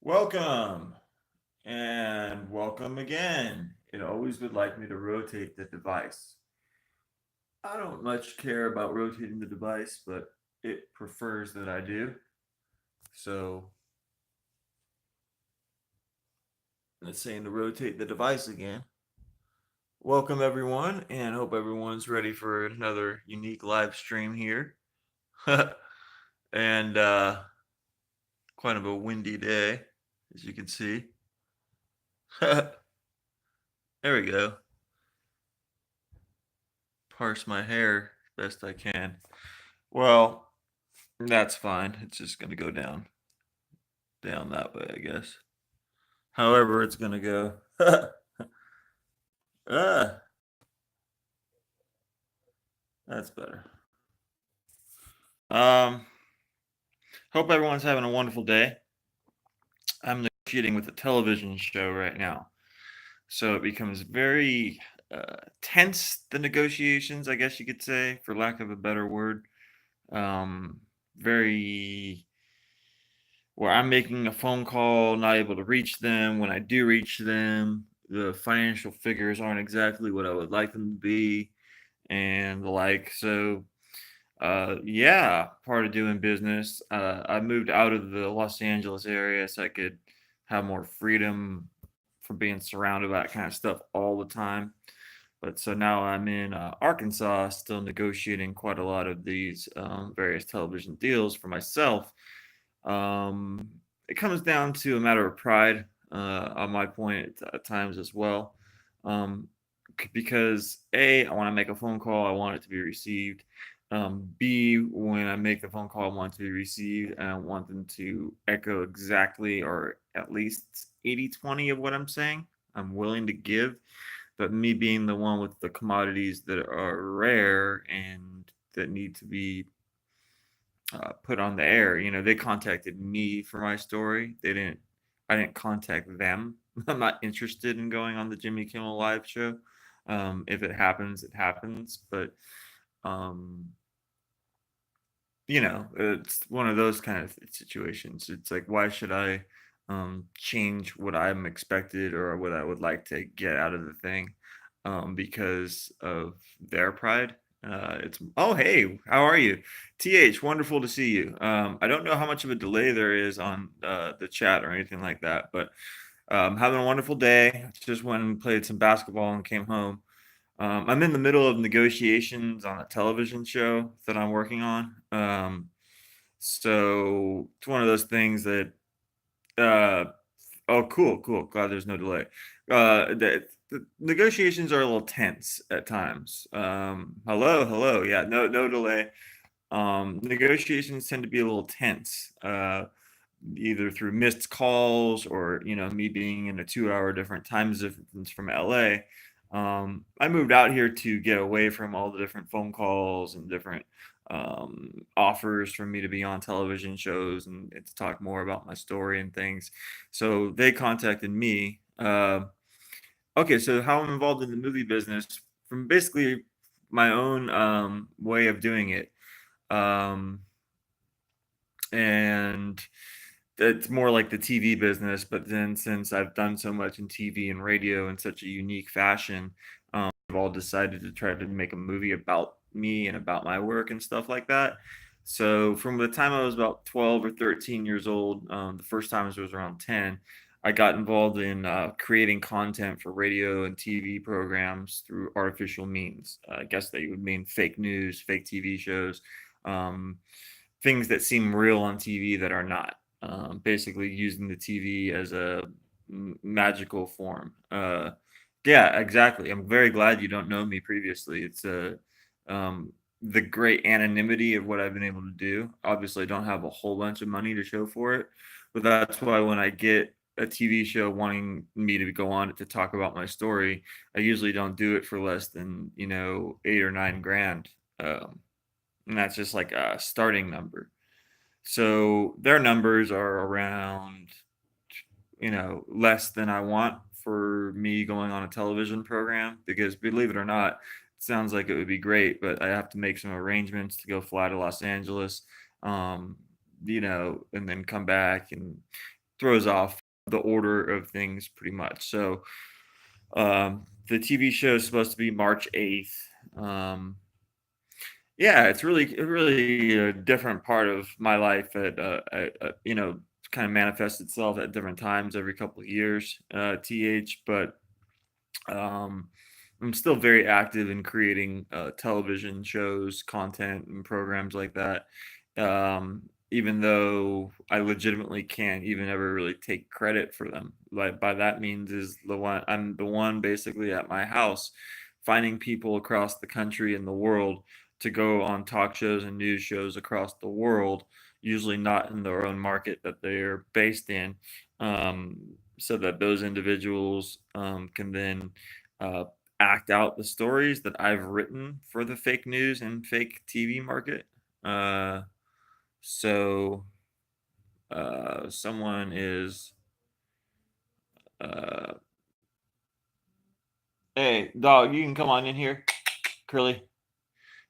Welcome and welcome again. It always would like me to rotate the device. I don't much care about rotating the device, but it prefers that I do. So it's saying to rotate the device again. Welcome everyone, and hope everyone's ready for another unique live stream here. and quite of a windy day, as you can see. There we go. Parse my hair best I can. Well, that's fine. It's just gonna go down that way, I guess. However, it's gonna go. ah, that's better. Um, hope everyone's having a wonderful day. I'm negotiating with a television show right now, so it becomes very tense. The negotiations, I guess you could say, for lack of a better word. Um, very where I'm making a phone call, not able to reach them. When I do reach them, the financial figures aren't exactly what I would like them to be, and the like. So, yeah, part of doing business. I moved out of the Los Angeles area so I could have more freedom from being surrounded by that kind of stuff all the time. But so now I'm in Arkansas, still negotiating quite a lot of these various television deals for myself. It comes down to a matter of pride on my point at times as well. Um, because A, I want to make a phone call, I want it to be received. B, when I make the phone call, I want it to be received, and I want them to echo exactly or at least 80/20 of what I'm saying. I'm willing to give, but me being the one with the commodities that are rare and that need to be put on the air. They contacted me for my story. I didn't contact them. I'm not interested in going on the Jimmy Kimmel live show. If it happens, it happens. But um, it's one of those kind of situations. It's like, why should I change what I'm expected or what I would like to get out of the thing because of their pride? It's oh hey, how are you? TH, wonderful to see you. I don't know how much of a delay there is on the chat or anything like that, but having a wonderful day. Just went and played some basketball and came home. I'm in the middle of negotiations on a television show that I'm working on. So it's one of those things that, uh, oh, cool, cool. Glad there's no delay. The negotiations are a little tense at times. Hello, hello. Yeah, no delay. Negotiations tend to be a little tense, either through missed calls or me being in a 2 hour different time difference from LA. I moved out here to get away from all the different phone calls and different offers for me to be on television shows and to talk more about my story and things. So they contacted me. Okay, so how I'm involved in the movie business from basically my own way of doing it. Um, and it's more like the TV business. But then since I've done so much in TV and radio in such a unique fashion, I've all decided to try to make a movie about me and about my work and stuff like that. So from the time I was about 12 or 13 years old, the first time I was around 10, I got involved in creating content for radio and TV programs through artificial means. I guess that you would mean fake news, fake TV shows, um, things that seem real on TV that are not. Basically, using the TV as a magical form. Yeah, exactly. I'm very glad you don't know me previously. It's um, the great anonymity of what I've been able to do. Obviously, I don't have a whole bunch of money to show for it, but that's why when I get a TV show wanting me to go on it to talk about my story, I usually don't do it for less than 8 or 9 grand. Um, and that's just like a starting number. So their numbers are around, less than I want for me going on a television program because believe it or not, it sounds like it would be great, but I have to make some arrangements to go fly to Los Angeles, and then come back and throws off the order of things pretty much. So the TV show is supposed to be March 8th. Yeah, it's really a different part of my life that kind of manifests itself at different times every couple of years. But um, I'm still very active in creating television shows, content, and programs like that. Even though I legitimately can't even ever really take credit for them. Like by that means is I'm the one basically at my house finding people across the country and the world to go on talk shows and news shows across the world, usually not in their own market that they're based in, so that those individuals can then uh, act out the stories that I've written for the fake news and fake TV market. Uh, so someone is, uh, hey, dog, you can come on in here, Curly.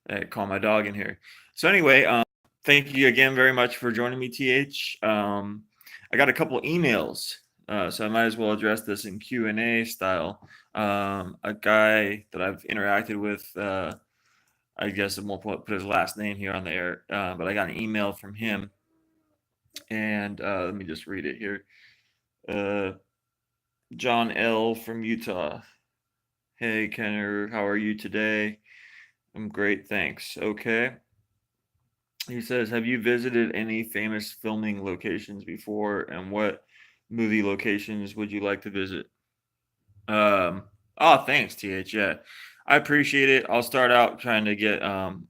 Hey, call my dog in here. So anyway, thank you again very much for joining me, TH. I got a couple emails, so I might as well address this in Q&A style. A guy that I've interacted with, I guess I won't put his last name here on the air, but I got an email from him, and let me just read it here. John L. from Utah. Hey, Kenner, how are you today? I'm great, thanks. Okay. He says, have you visited any famous filming locations before, and what movie locations would you like to visit? Um, oh, thanks, TH. Yeah, I appreciate it. I'll start out trying to get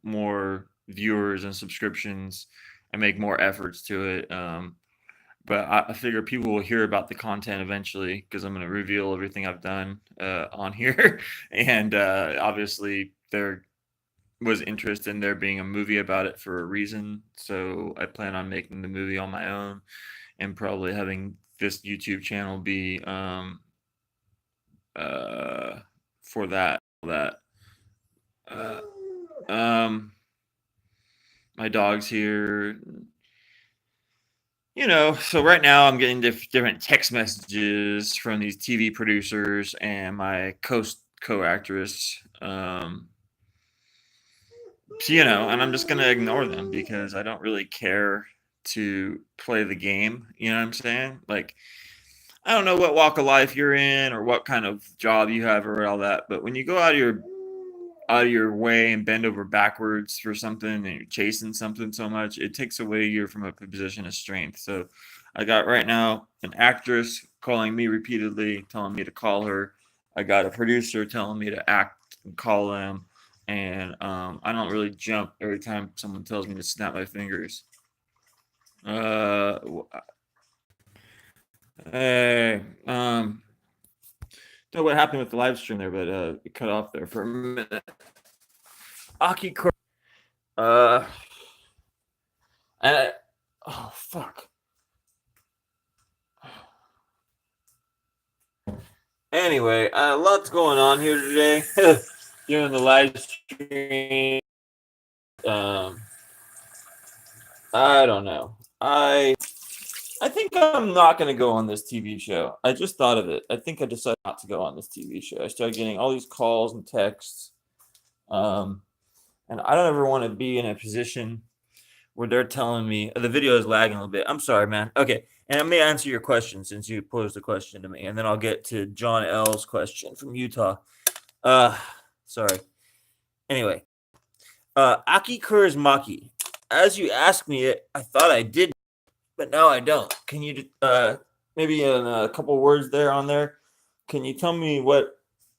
more viewers and subscriptions and make more efforts to it. But I figure people will hear about the content eventually because I'm going to reveal everything I've done on here. And obviously, there was interest in there being a movie about it for a reason. So I plan on making the movie on my own and probably having this YouTube channel be uh, for that. Uh, um, my dog's here. So right now I'm getting different text messages from these TV producers and my co-actress. And I'm just gonna ignore them because I don't really care to play the game. You know what I'm saying? Like, I don't know what walk of life you're in or what kind of job you have or all that, but when you go out of your way and bend over backwards for something and you're chasing something so much, it takes away you from a position of strength. So I got right now an actress calling me repeatedly, telling me to call her. I got a producer telling me to act and call them. And I don't really jump every time someone tells me to snap my fingers. Uh, hey, don't know what happened with the live stream there, but it cut off there for a minute. Aki, uh, and oh fuck. Anyway, lots going on here today. Doing the live stream. Um, I don't know. I think I'm not going to go on this TV show. I just thought of it. I think I decided not to go on this TV show. I started getting all these calls and texts. And I don't ever want to be in a position where they're telling me the video is lagging a little bit. I'm sorry, man. Okay. And I may answer your question since you posed a question to me. And then I'll get to John L's question from Utah. Sorry. Anyway, Aki Kurzmaki. As you asked me it, I thought I did, but now I don't. Can you maybe in a couple words there on there? Can you tell me what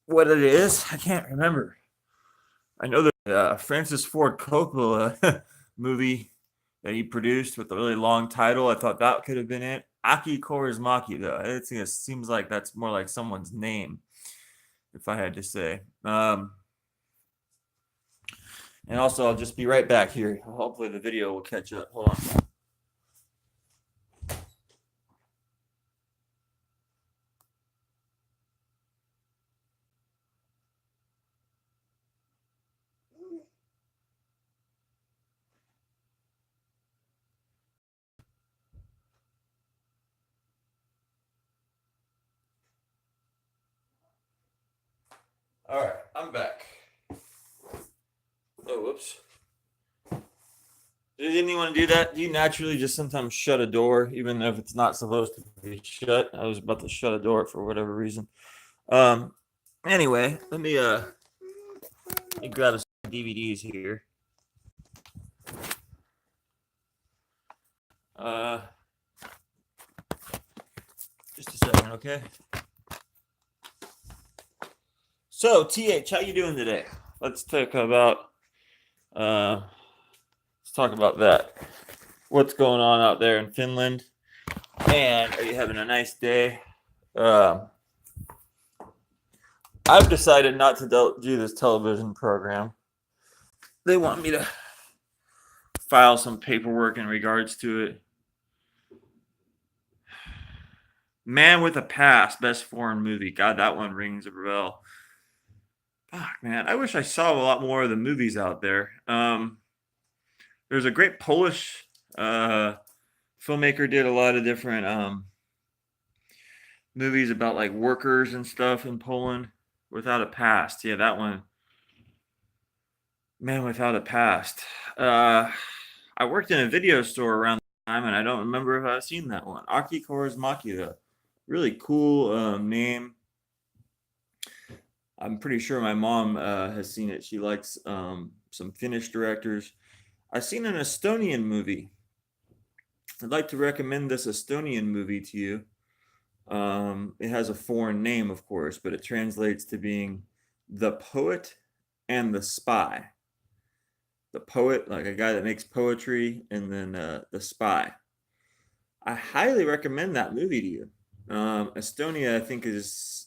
it is? I can't remember. I know the Francis Ford Coppola movie that he produced with a really long title. I thought that could have been it. Aki Kaurismäki, though. It seems like that's more like someone's name, if I had to say. And also, I'll just be right back here. Hopefully, the video will catch up. Hold on. All right, I'm back. Oh, whoops. Did anyone do that? Do you naturally just sometimes shut a door, even if it's not supposed to be shut? I was about to shut a door for whatever reason. Um. Anyway, let me grab some DVDs here. Uh. Just a second, okay? So, TH, how you doing today? Let's talk about uh let's talk about that. What's going on out there in Finland? And are you having a nice day? Um I've decided not to do this television program. They want me to file some paperwork in regards to it. Man with a Past, best foreign movie. God, that one rings a bell. Fuck, man. I wish I saw a lot more of the movies out there. There's a great Polish filmmaker did a lot of different movies about like workers and stuff in Poland. Without a Past. Yeah, that one. Man Without a Past. I worked in a video store around the time, and I don't remember if I've seen that one. Aki Kaurismäki, really cool name. I'm pretty sure my mom has seen it. She likes some Finnish directors. I've seen an Estonian movie. I'd like to recommend this Estonian movie to you. It has a foreign name, of course, but it translates to being The Poet and the Spy. The poet, like a guy that makes poetry, and then the spy. I highly recommend that movie to you. Estonia, I think, is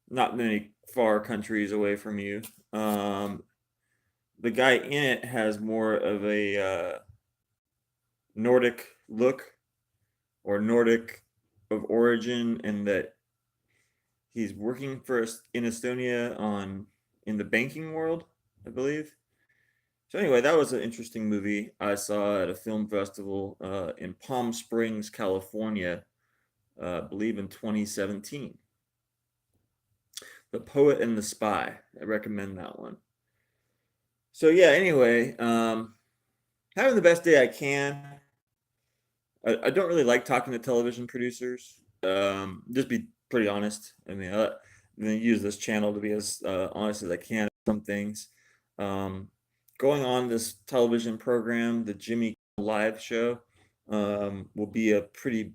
not many far countries away from you. The guy in it has more of a Nordic look, or Nordic of origin, in that he's working for us in Estonia in the banking world, I believe. So anyway, that was an interesting movie I saw at a film festival in Palm Springs, California, I believe in 2017. The Poet and the Spy. I recommend that one. So yeah, anyway, having the best day I can. I don't really like talking to television producers. Just be pretty honest. I mean, I'm going to use this channel to be as honest as I can. Some things. Um, Going on this television program, the Jimmy Live show, will be a pretty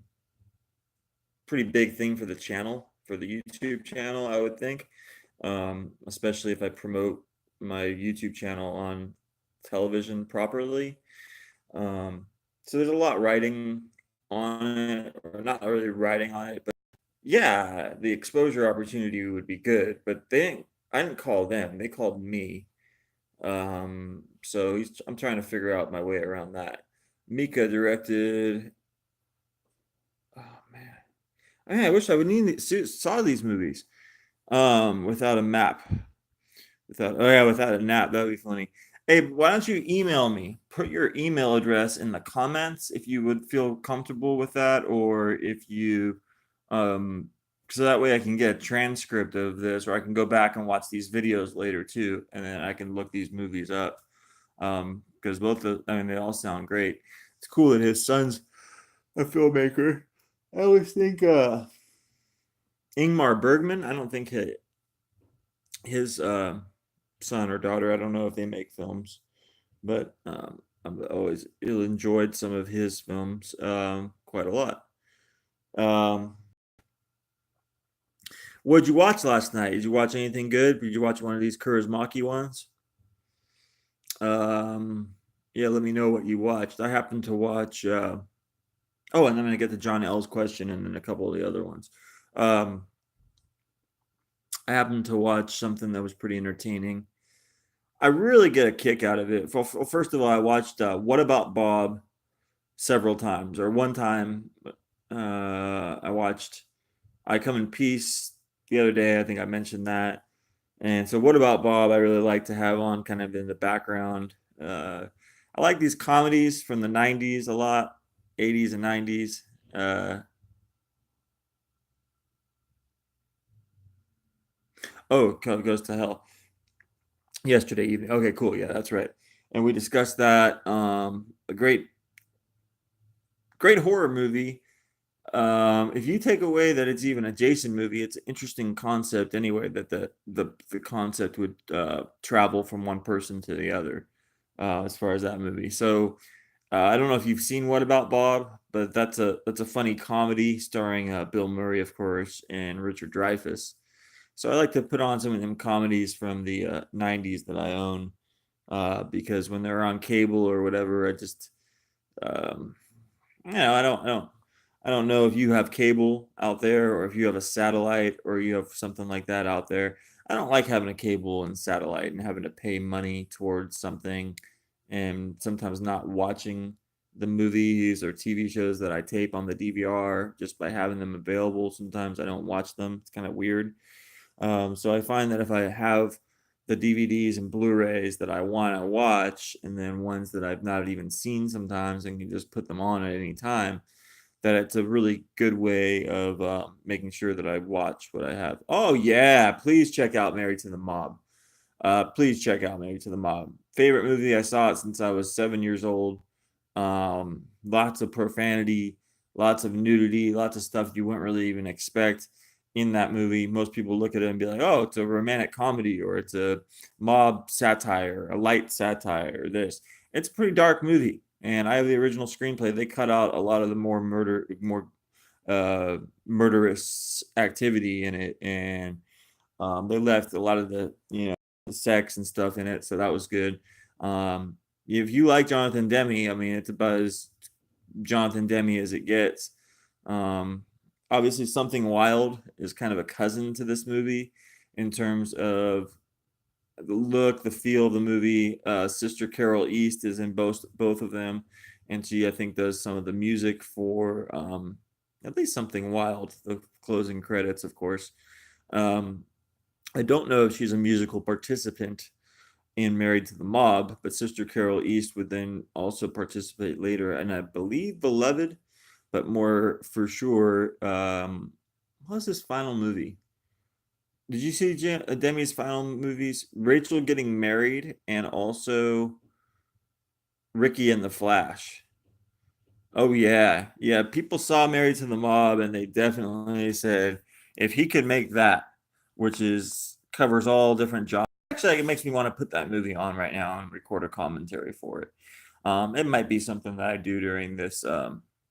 big thing for the channel, for the YouTube channel, I would think, especially if I promote my YouTube channel on television properly. So there's a lot writing on it, or not really writing on it, but yeah, the exposure opportunity would be good. But I didn't call them; they called me. So I'm trying to figure out my way around that. Mika directed. Oh man, I wish I would saw these movies. Without a map. Without a nap, that'd be funny. Hey, why don't you email me? Put your email address in the comments if you would feel comfortable with that, or if you, so that way I can get a transcript of this, or I can go back and watch these videos later too, and then I can look these movies up. Because I mean, they all sound great. It's cool that his son's a filmmaker. I always think Ingmar Bergman. I don't think his son or daughter. I don't know if they make films, but I've always enjoyed some of his films quite a lot. What did you watch last night? Did you watch anything good? Did you watch one of these Kaurismäki ones? Yeah, let me know what you watched. I happened to watch. Oh, and I'm gonna get to John L's question and then a couple of the other ones. I happened to watch something that was pretty entertaining. I really get a kick out of it. First of all, I watched What About Bob several times, or one time I watched I Come in Peace the other day. I think I mentioned that. And so What About Bob I really like to have on kind of in the background. I like these comedies from the 90s a lot, 80s and 90s. Oh, Goes to Hell. Yesterday evening. Okay, cool. Yeah, that's right. And we discussed that. A great horror movie. If you take away that it's even a Jason movie, it's an interesting concept anyway. That the concept would travel from one person to the other, as far as that movie. So I don't know if you've seen What About Bob, but that's a funny comedy starring Bill Murray, of course, and Richard Dreyfuss. So I like to put on some of them comedies from the '90s that I own, because when they're on cable or whatever, I just um, I don't know if you have cable out there or if you have a satellite or you have something like that out there. I don't like having a cable and satellite and having to pay money towards something and sometimes not watching the movies or TV shows that I tape on the DVR just by having them available. Sometimes I don't watch them. It's kind of weird. So I find that if I have the DVDs and Blu-rays that I want to watch, and then ones that I've not even seen sometimes, and can just put them on at any time, that it's a really good way of making sure that I watch what I have. Oh yeah, please check out Married to the Mob. Please check out Married to the Mob. Favorite movie, I saw it since I was 7 years old. Lots of profanity, lots of nudity, lots of stuff you wouldn't really even expect in that movie. Most people look at it and be like, "Oh, it's a romantic comedy, or it's a mob satire, a light satire, or this." It's a pretty dark movie, and I have the original screenplay. They cut out a lot of the more uh, murderous activity in it, and they left a lot of the sex and stuff in it, so that was good. If you like Jonathan Demme, I mean, it's about as Jonathan Demme as it gets. Um, Obviously, Something Wild is kind of a cousin to this movie in terms of the look, the feel of the movie. Sister Carol East is in both of them, and she, I think, does some of the music for at least Something Wild, the closing credits, of course. Um, I don't know if she's a musical participant in Married to the Mob, but Sister Carol East would then also participate later, and I believe Beloved, but more for sure. What was his final movie? Did you see Demi's final movies? Rachel Getting Married, and also Ricky and the Flash. Oh yeah, yeah. People saw Married to the Mob, and they definitely said if he could make that, which is covers all different genres. Actually, it makes me want to put that movie on right now and record a commentary for it. It might be something that I do during this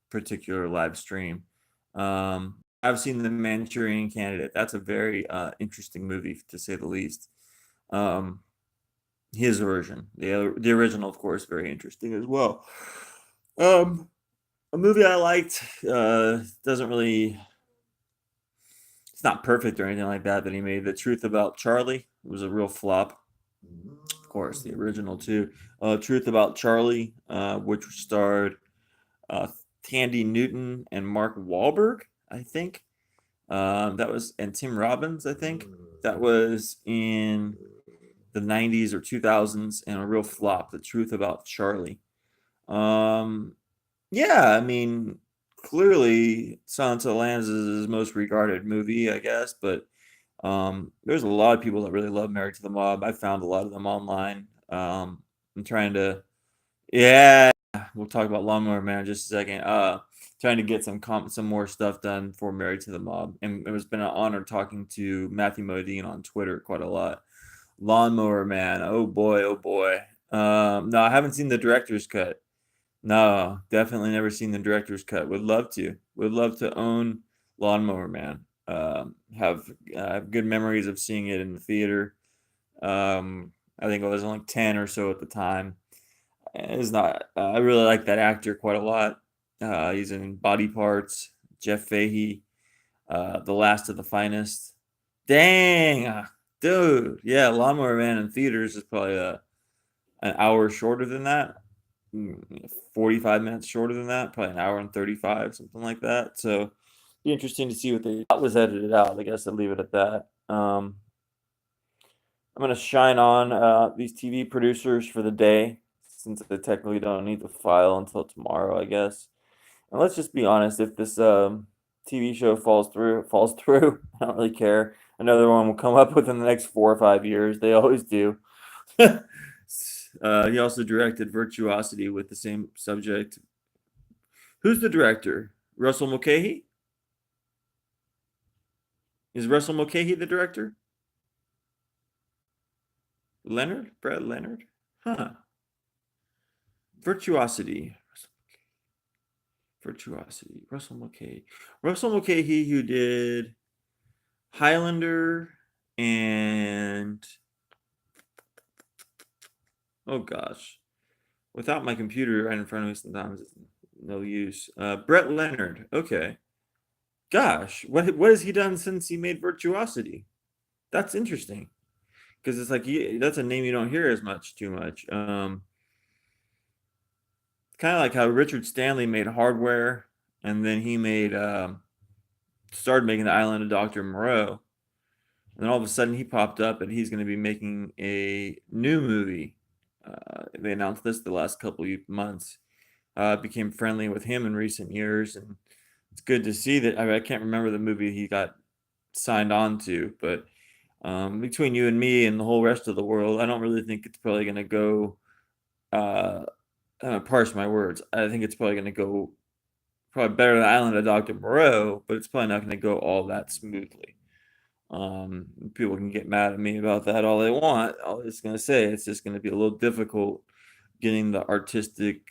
particular live stream. I've seen The Manchurian Candidate. That's a very interesting movie, to say the least. Um, his version, the original, of course, very interesting as well. Um, a movie I liked doesn't really. It's not perfect or anything like that he made. The Truth About Charlie was a real flop. Of course, the original too. Truth About Charlie, which starred uh, Tandy Newton and Mark Wahlberg, I think. That was and Tim Robbins, I think. That was in the '90s or 2000s, and a real flop. The Truth About Charlie. Um, yeah, I mean, clearly Silence of the Lambs is his most regarded movie, I guess, but there's a lot of people that really love Married to the Mob. I found a lot of them online. I'm trying to, yeah, we'll talk about Lawnmower Man in just a second. Trying to get some more stuff done for Married to the Mob, and it has been an honor talking to Matthew Modine on Twitter quite a lot. Lawnmower Man, oh boy, oh boy. No, I haven't seen the director's cut. No, definitely never seen the director's cut. Would love to. Would love to own Lawnmower Man. Have good memories of seeing it in the theater. I think I was only 10 or so at the time. It's not. I really like that actor quite a lot. He's in Body Parts, Jeff Fahey, The Last of the Finest. Dang, dude. Yeah, Lawnmower Man in theaters is probably an hour shorter than that. 45 minutes shorter than that, probably an hour and 35, something like that. So be interesting to see what they that was edited out. I guess I'll leave it at that. I'm gonna shine on these TV producers for the day, since they technically don't need the file until tomorrow, I guess. And let's just be honest, if this TV show falls through, it falls through. I don't really care. Another one will come up within the next 4 or 5 years. They always do. He also directed Virtuosity with the same subject. Who's the director? Russell Mulcahy? Is Russell Mulcahy the director? Leonard? Brett Leonard? Huh. Virtuosity. Virtuosity. Russell Mulcahy. Russell Mulcahy, who did Highlander and oh gosh, without my computer right in front of me, sometimes it's no use. Brett Leonard. Okay. Gosh, what has he done since he made Virtuosity? That's interesting because it's like that's a name you don't hear as much too much. Kind of like how Richard Stanley made Hardware, and then he made started making The Island of Dr. Moreau. And then all of a sudden he popped up and he's going to be making a new movie. They announced this the last couple of months. Became friendly with him in recent years, and it's good to see that. I can't remember the movie he got signed on to, but between you and me and the whole rest of the world, I don't really think it's probably going to go. Parse my words. I think it's probably going to go probably better than Island of Dr. Moreau, but it's probably not going to go all that smoothly. People can get mad at me about that all they want. I was just going to say it's just going to be a little difficult getting the artistic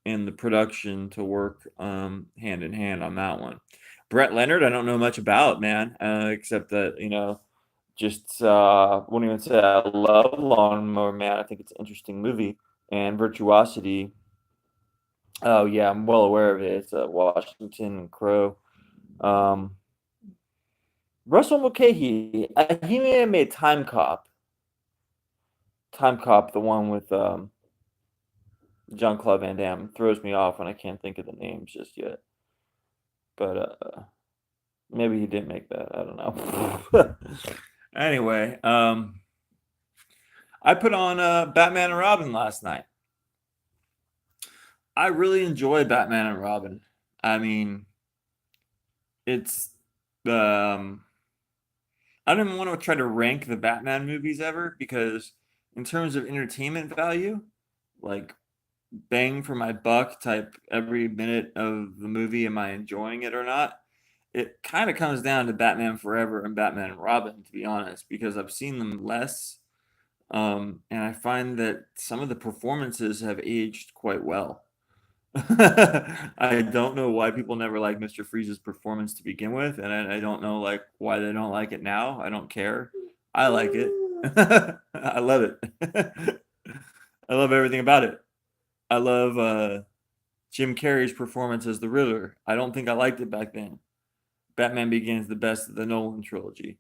and the production to work hand in hand on that one. Brett Leonard, I don't know much about, man, except that, just wouldn't even say I love Lawnmower Man. I think it's an interesting movie. And Virtuosity, oh yeah, I'm well aware of it. It's Washington and Crow. Russell Mulcahy, he may have made Time Cop. Time Cop, the one with Jean-Claude Van Damme, throws me off when I can't think of the names just yet. But maybe he didn't make that. I don't know. Anyway, I put on Batman and Robin last night. I really enjoy Batman and Robin. I mean, it's I don't even want to try to rank the Batman movies ever because in terms of entertainment value, like bang for my buck type every minute of the movie, am I enjoying it or not? It kind of comes down to Batman Forever and Batman and Robin, to be honest, because I've seen them less. And I find that some of the performances have aged quite well. I don't know why people never like Mr. Freeze's performance to begin with, and I don't know like why they don't like it now. I don't care. I like it. I love it. I love everything about it. I love Jim Carrey's performance as the Riddler. I don't think I liked it back then. Batman Begins the best of the Nolan trilogy.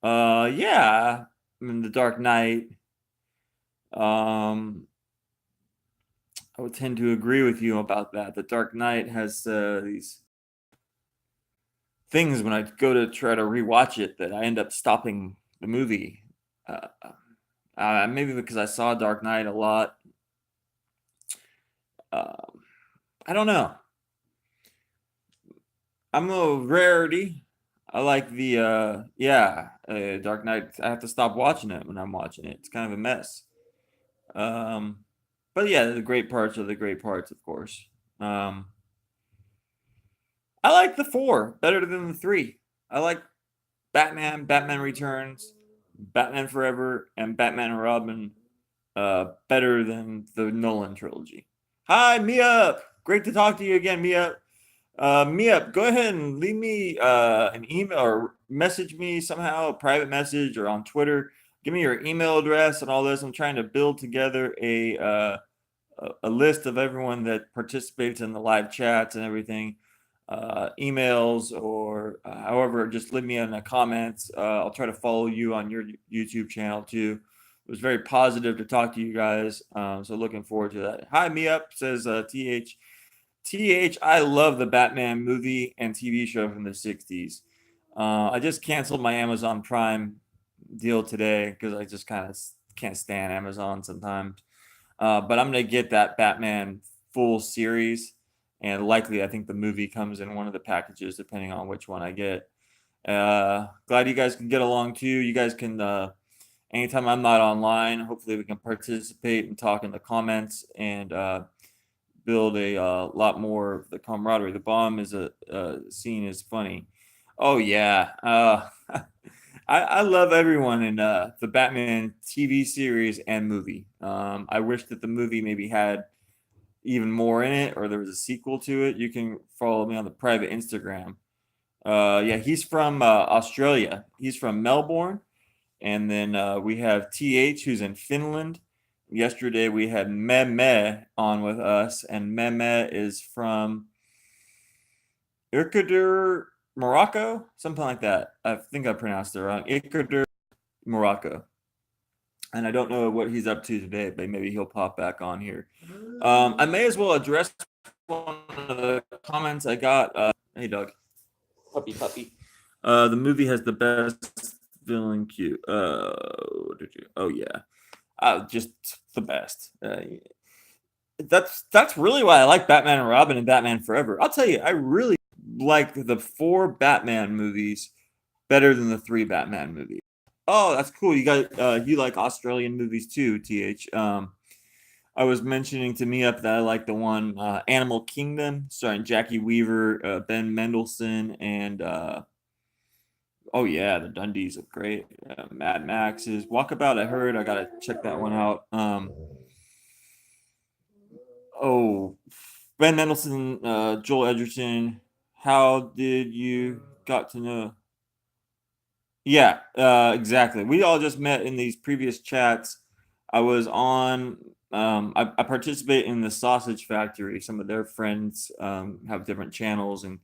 Yeah, I mean The Dark Knight. I would tend to agree with you about that. The Dark Knight has these things when I go to try to rewatch it that I end up stopping the movie. Maybe because I saw Dark Knight a lot. I don't know. I'm a rarity. I like the Dark Knight. I have to stop watching it when I'm watching it. It's kind of a mess. But yeah, the great parts are the great parts, of course. I like the 4 better than the 3. I like Batman, Batman Returns, Batman Forever, and Batman and Robin better than the Nolan trilogy. Hi, Mia. Great to talk to you again, Mia. Mia, go ahead and leave me an email or message me somehow, a private message or on Twitter. Give me your email address and all this. I'm trying to build together a list of everyone that participates in the live chats and everything. Emails or however, just leave me in the comments. I'll try to follow you on your YouTube channel too. It was very positive to talk to you guys. So looking forward to that. Hi, me up, says TH. TH, I love the Batman movie and TV show from the 60s. I just canceled my Amazon Prime deal today because I just kind of can't stand Amazon sometimes. But I'm going to get that Batman full series. And likely, I think the movie comes in one of the packages, depending on which one I get. Glad you guys can get along too. You guys can anytime I'm not online, hopefully we can participate and talk in the comments and build a lot more of the camaraderie. The bomb is a scene is funny. Oh yeah, I love everyone in the Batman TV series and movie. I wish that the movie maybe had even more in it, or there was a sequel to it. You can follow me on the private Instagram. Yeah, he's from Australia. He's from Melbourne. And then we have TH, who's in Finland. Yesterday we had Meme on with us, and Meme is from Ecuador, Morocco, something like that. I think I pronounced it wrong. Ecuador, Morocco. And I don't know what he's up to today, but maybe he'll pop back on here. I may as well address one of the comments I got. Hey, Doug. Puppy, puppy. The movie has the best villain cue. Did you? Oh yeah, just the best. That's really why I like Batman and Robin and Batman Forever. I'll tell you, I really like the 4 Batman movies better than the 3 Batman movies. Oh, that's cool. You like Australian movies too, Th. I was mentioning to me up that I like the one Animal Kingdom, starring Jackie Weaver, Ben Mendelsohn, and oh yeah, the Dundies are great. Mad Max's Walkabout. I heard. I gotta check that one out. Oh, Ben Mendelsohn, Joel Edgerton. How did you got to know? Yeah, exactly. We all just met in these previous chats. I was on. I participate in the Sausage Factory. Some of their friends have different channels, and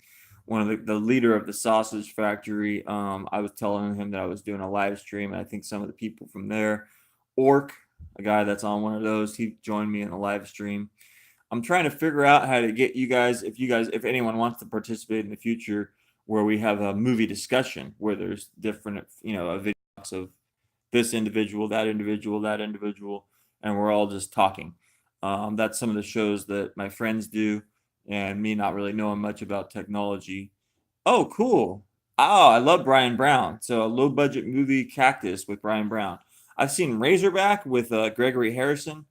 one of the leader of the Sausage Factory. I was telling him that I was doing a live stream, and I think some of the people from there, Orc, a guy that's on one of those, he joined me in a live stream. I'm trying to figure out how to get if anyone wants to participate in the future, where we have a movie discussion where there's different, videos of this individual, that individual, that individual, and we're all just talking. That's some of the shows that my friends do, and me not really knowing much about technology. Oh, cool. Oh, I love Brian Brown. So a low budget movie, Cactus, with Brian Brown. I've seen Razorback with Gregory Harrison.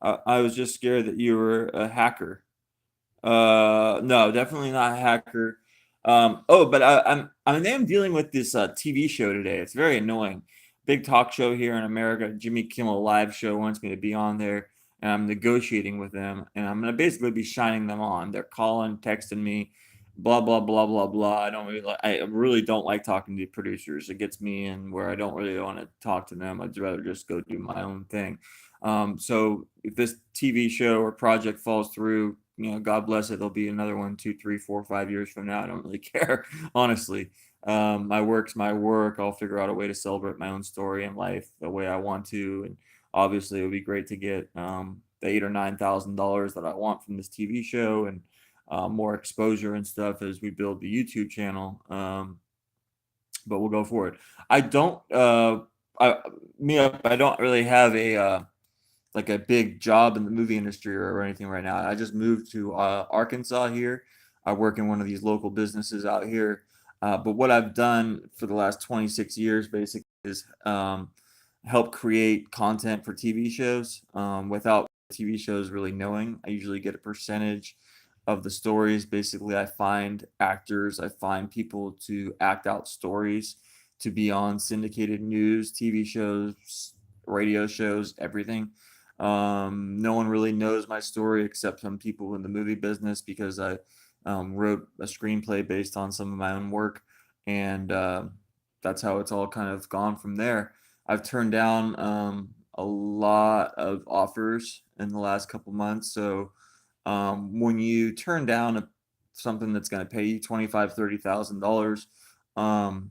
I was just scared that you were a hacker. No, definitely not a hacker. Oh, but I am dealing with this TV show today. It's very annoying. Big talk show here in America. Jimmy Kimmel Live show wants me to be on there, and I'm negotiating with them, and I'm gonna basically be shining them on. They're calling, texting me, blah blah blah blah blah. I really don't like talking to producers. It gets me in where I don't really want to talk to them. I'd rather just go do my own thing. So if this TV show or project falls through, God bless it. There'll be another one, 2, 3, 4, 5 years from now. I don't really care, honestly. My work's my work. I'll figure out a way to celebrate my own story in life the way I want to, and obviously it would be great to get the $8,000 or $9,000 that I want from this TV show, and more exposure and stuff as we build the YouTube channel. But we'll go for it. I don't. I don't really have a like a big job in the movie industry or anything right now. I just moved to Arkansas here. I work in one of these local businesses out here. But what I've done for the last 26 years basically is help create content for TV shows without TV shows really knowing. I usually get a percentage of the stories. Basically, I find actors, I find people to act out stories to be on syndicated news, TV shows, radio shows, everything. No one really knows my story except some people in the movie business because I wrote a screenplay based on some of my own work, and that's how it's all kind of gone from there. I've turned down a lot of offers in the last couple months. So when you turn down something that's going to pay you $25,000, $30,000,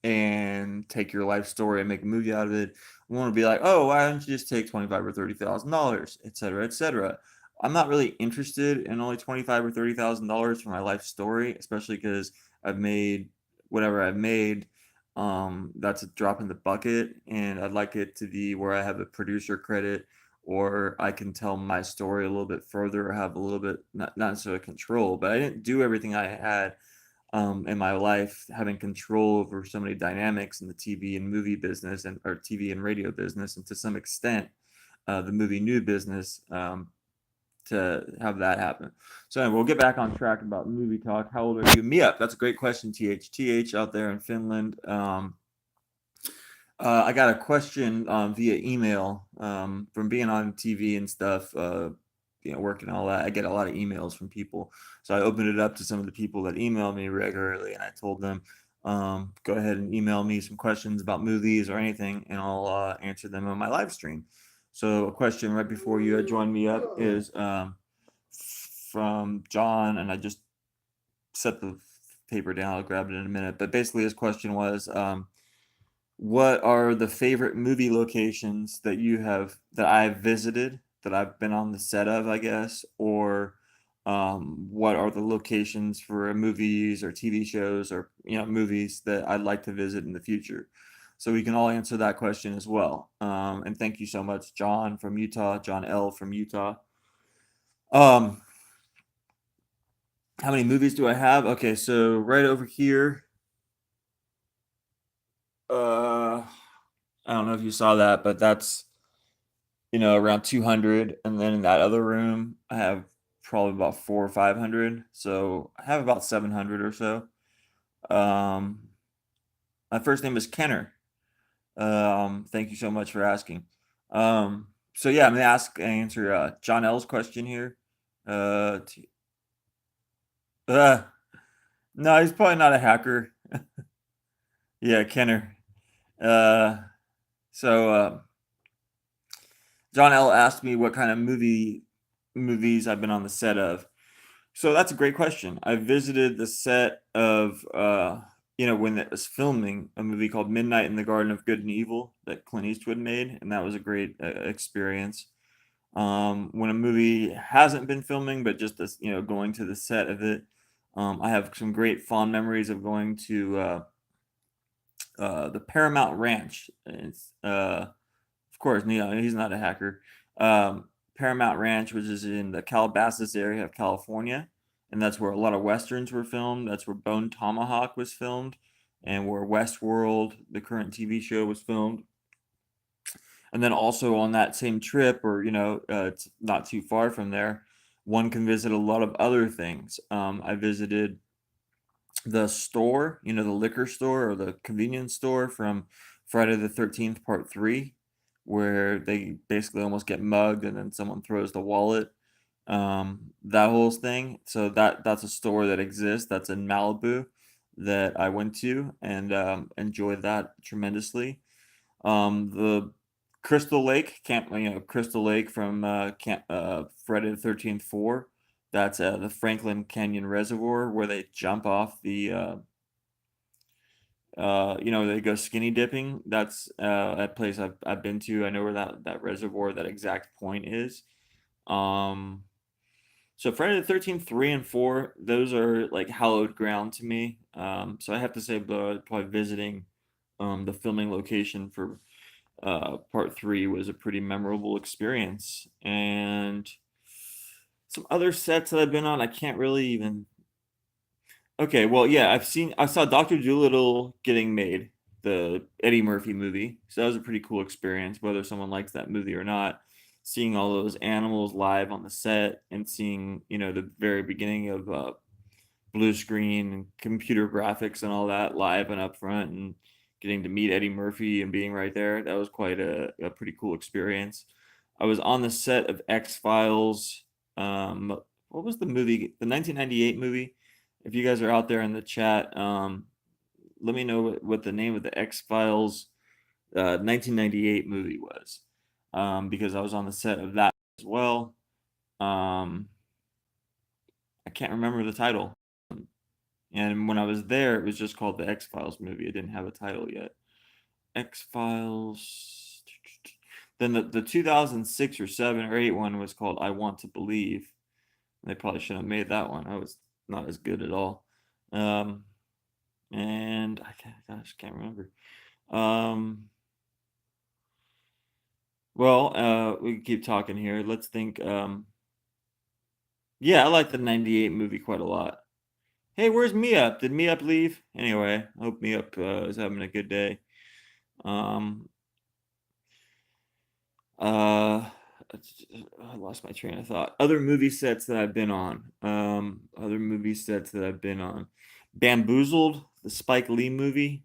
and take your life story and make a movie out of it, we want to be like, oh, why don't you just take 25 or $30,000, et cetera, et cetera. I'm not really interested in only 25 or $30,000 for my life story, especially because I've made whatever I've made. That's a drop in the bucket, and I'd like it to be where I have a producer credit, or I can tell my story a little bit further, or have a little bit not necessarily control, but I didn't do everything I had in my life, having control over so many dynamics in the TV and movie business and or TV and radio business, and to some extent, the movie new business, to have that happen. So anyway, we'll get back on track about movie talk. How old are you? Me up. That's a great question, TH out there in Finland. I got a question via email from being on TV and stuff. Working all that. I get a lot of emails from people, so I opened it up to some of the people that email me regularly, and I told them, go ahead and email me some questions about movies or anything, and I'll answer them on my live stream. So a question right before you joined me up is from John, and I just set the paper down. I'll grab it in a minute. But basically, his question was, what are the favorite movie locations that I've visited, that I've been on the set of, I guess, or what are the locations for movies or TV shows or movies that I'd like to visit in the future? So we can all answer that question as well. And thank you so much, John from Utah, John L from Utah. Um, how many movies do I have? Okay, so right over here, I don't know if you saw that, but that's around 200, and then in that other room, I have probably about 400 or 500. So I have about 700 or so. My first name is Kenner. Thank you so much for asking. So yeah, I'm gonna answer John L's question here. Uh, t- uh, no, he's probably not a hacker. Yeah, Kenner. Uh, so John L asked me what kind of movies I've been on the set of. So that's a great question. I visited the set of when it was filming a movie called Midnight in the Garden of Good and Evil that Clint Eastwood made, and that was a great experience. When a movie hasn't been filming, but just this, going to the set of it, I have some great fond memories of going to the Paramount Ranch. It's of course, he's not a hacker. Paramount Ranch, which is in the Calabasas area of California, and that's where a lot of westerns were filmed. That's where Bone Tomahawk was filmed, and where Westworld, the current TV show, was filmed. And then also on that same trip, or it's not too far from there, one can visit a lot of other things. I visited the store, the liquor store or the convenience store from Friday the 13th Part 3, where they basically almost get mugged and then someone throws the wallet. That whole thing. So that's a store that exists. That's in Malibu that I went to and enjoyed that tremendously. The Crystal Lake camp, Crystal Lake from Friday the 13th 4. That's the Franklin Canyon Reservoir where they jump off they go skinny dipping. That's a place I've been to. I know where that reservoir, that exact point is. Um, so Friday the 13th 3 and 4, those are like hallowed ground to me. So I have to say, probably visiting the filming location for part 3 was a pretty memorable experience. And some other sets that I've been on, I can't really even. Okay, well, yeah, I saw Doctor Dolittle getting made, the Eddie Murphy movie. So that was a pretty cool experience, whether someone likes that movie or not. Seeing all those animals live on the set and seeing, the very beginning of blue screen and computer graphics and all that live and up front, and getting to meet Eddie Murphy and being right there. That was quite a pretty cool experience. I was on the set of X-Files. What was the movie? The 1998 movie. If you guys are out there in the chat, let me know what the name of the X-Files 1998 movie was, because I was on the set of that as well. I can't remember the title. And when I was there, it was just called the X-Files movie. It didn't have a title yet. X-Files. Then the 2006 or 7 or 8 one was called I Want to Believe. They probably shouldn't have made that one. I was not as good at all. And can't remember. Well, we can keep talking here. Let's think. Yeah, I like the 98 movie quite a lot. Hey, where's Me Up? Did Me Up leave? Anyway, I hope Me Up is having a good day. Um, uh, I lost my train of thought. Other movie sets that I've been on. Other movie sets that I've been on. Bamboozled, the Spike Lee movie.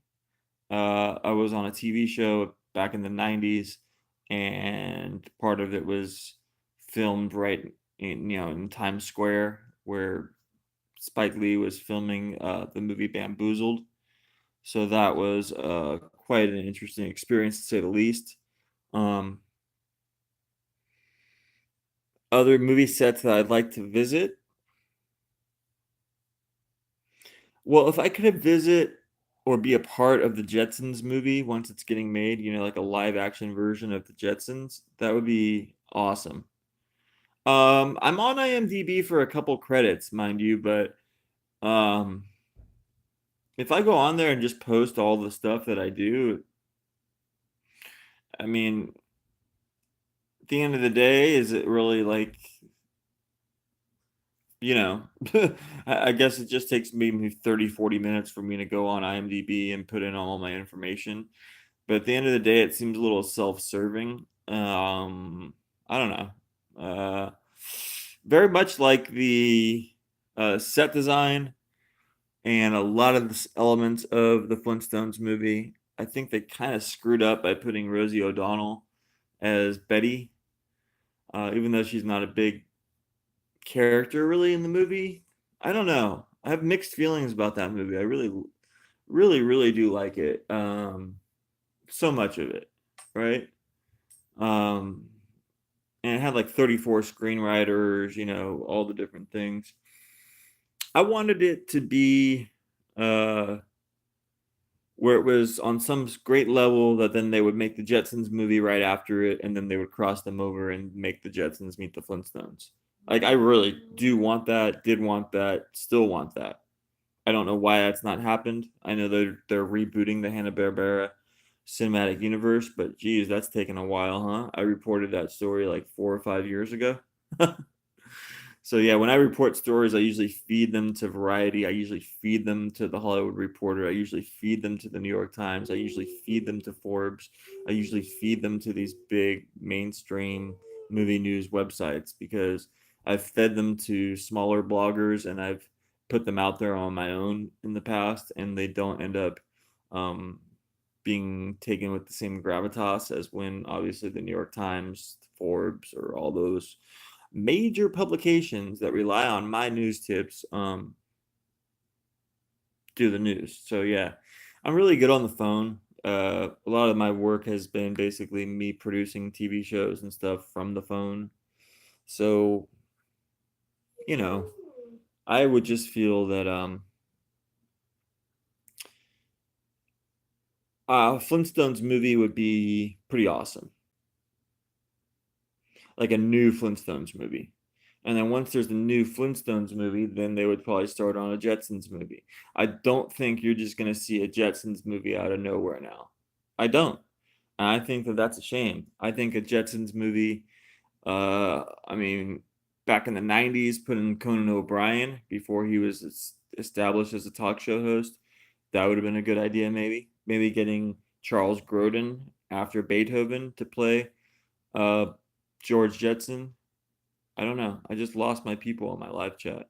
I was on a TV show back in the 90s, and part of it was filmed right in Times Square, where Spike Lee was filming the movie Bamboozled. So that was quite an interesting experience to say the least. Um, Other movie sets that I'd like to visit. Well, if I could visit or be a part of the Jetsons movie once it's getting made, like a live action version of the Jetsons, that would be awesome. I'm on IMDb for a couple credits, mind you, but um, if I go on there and just post all the stuff that I do, I mean, at the end of the day, is it really like, you know, I guess it just takes maybe 30, 40 minutes for me to go on IMDb and put in all my information. But at the end of the day, it seems a little self-serving. I don't know. Very much like the set design and a lot of the elements of the Flintstones movie. I think they kind of screwed up by putting Rosie O'Donnell as Betty, even though she's not a big character really in the movie. I don't know. I have mixed feelings about that movie. I really, really, really do like it. So much of it, right? Um, and it had like 34 screenwriters, all the different things. I wanted it to be uh, where it was on some great level that then they would make the Jetsons movie right after it, and then they would cross them over and make the Jetsons meet the Flintstones. Like, I really do want that, did want that, still want that. I don't know why that's not happened. I know they're rebooting the Hanna-Barbera cinematic universe, but geez, that's taken a while, huh? I reported that story like 4 or 5 years ago. So yeah, when I report stories, I usually feed them to Variety. I usually feed them to the Hollywood Reporter. I usually feed them to the New York Times. I usually feed them to Forbes. I usually feed them to these big mainstream movie news websites because I've fed them to smaller bloggers and I've put them out there on my own in the past, and they don't end up um, being taken with the same gravitas as when obviously the New York Times, Forbes, or all those major publications that rely on my news tips do the news. So yeah, I'm really good on the phone. A lot of my work has been basically me producing TV shows and stuff from the phone. So, you know, I would just feel that Flintstones movie would be pretty awesome. Like a new Flintstones movie. And then once there's a new Flintstones movie, then they would probably start on a Jetsons movie. I don't think you're just going to see a Jetsons movie out of nowhere now. I don't. And I think that that's a shame. I think a Jetsons movie, I mean, back in the 90s, put in Conan O'Brien before he was established as a talk show host. That would have been a good idea, maybe. Maybe getting Charles Grodin after Beethoven to play uh, George Jetson. I don't know. I just lost my people on my live chat.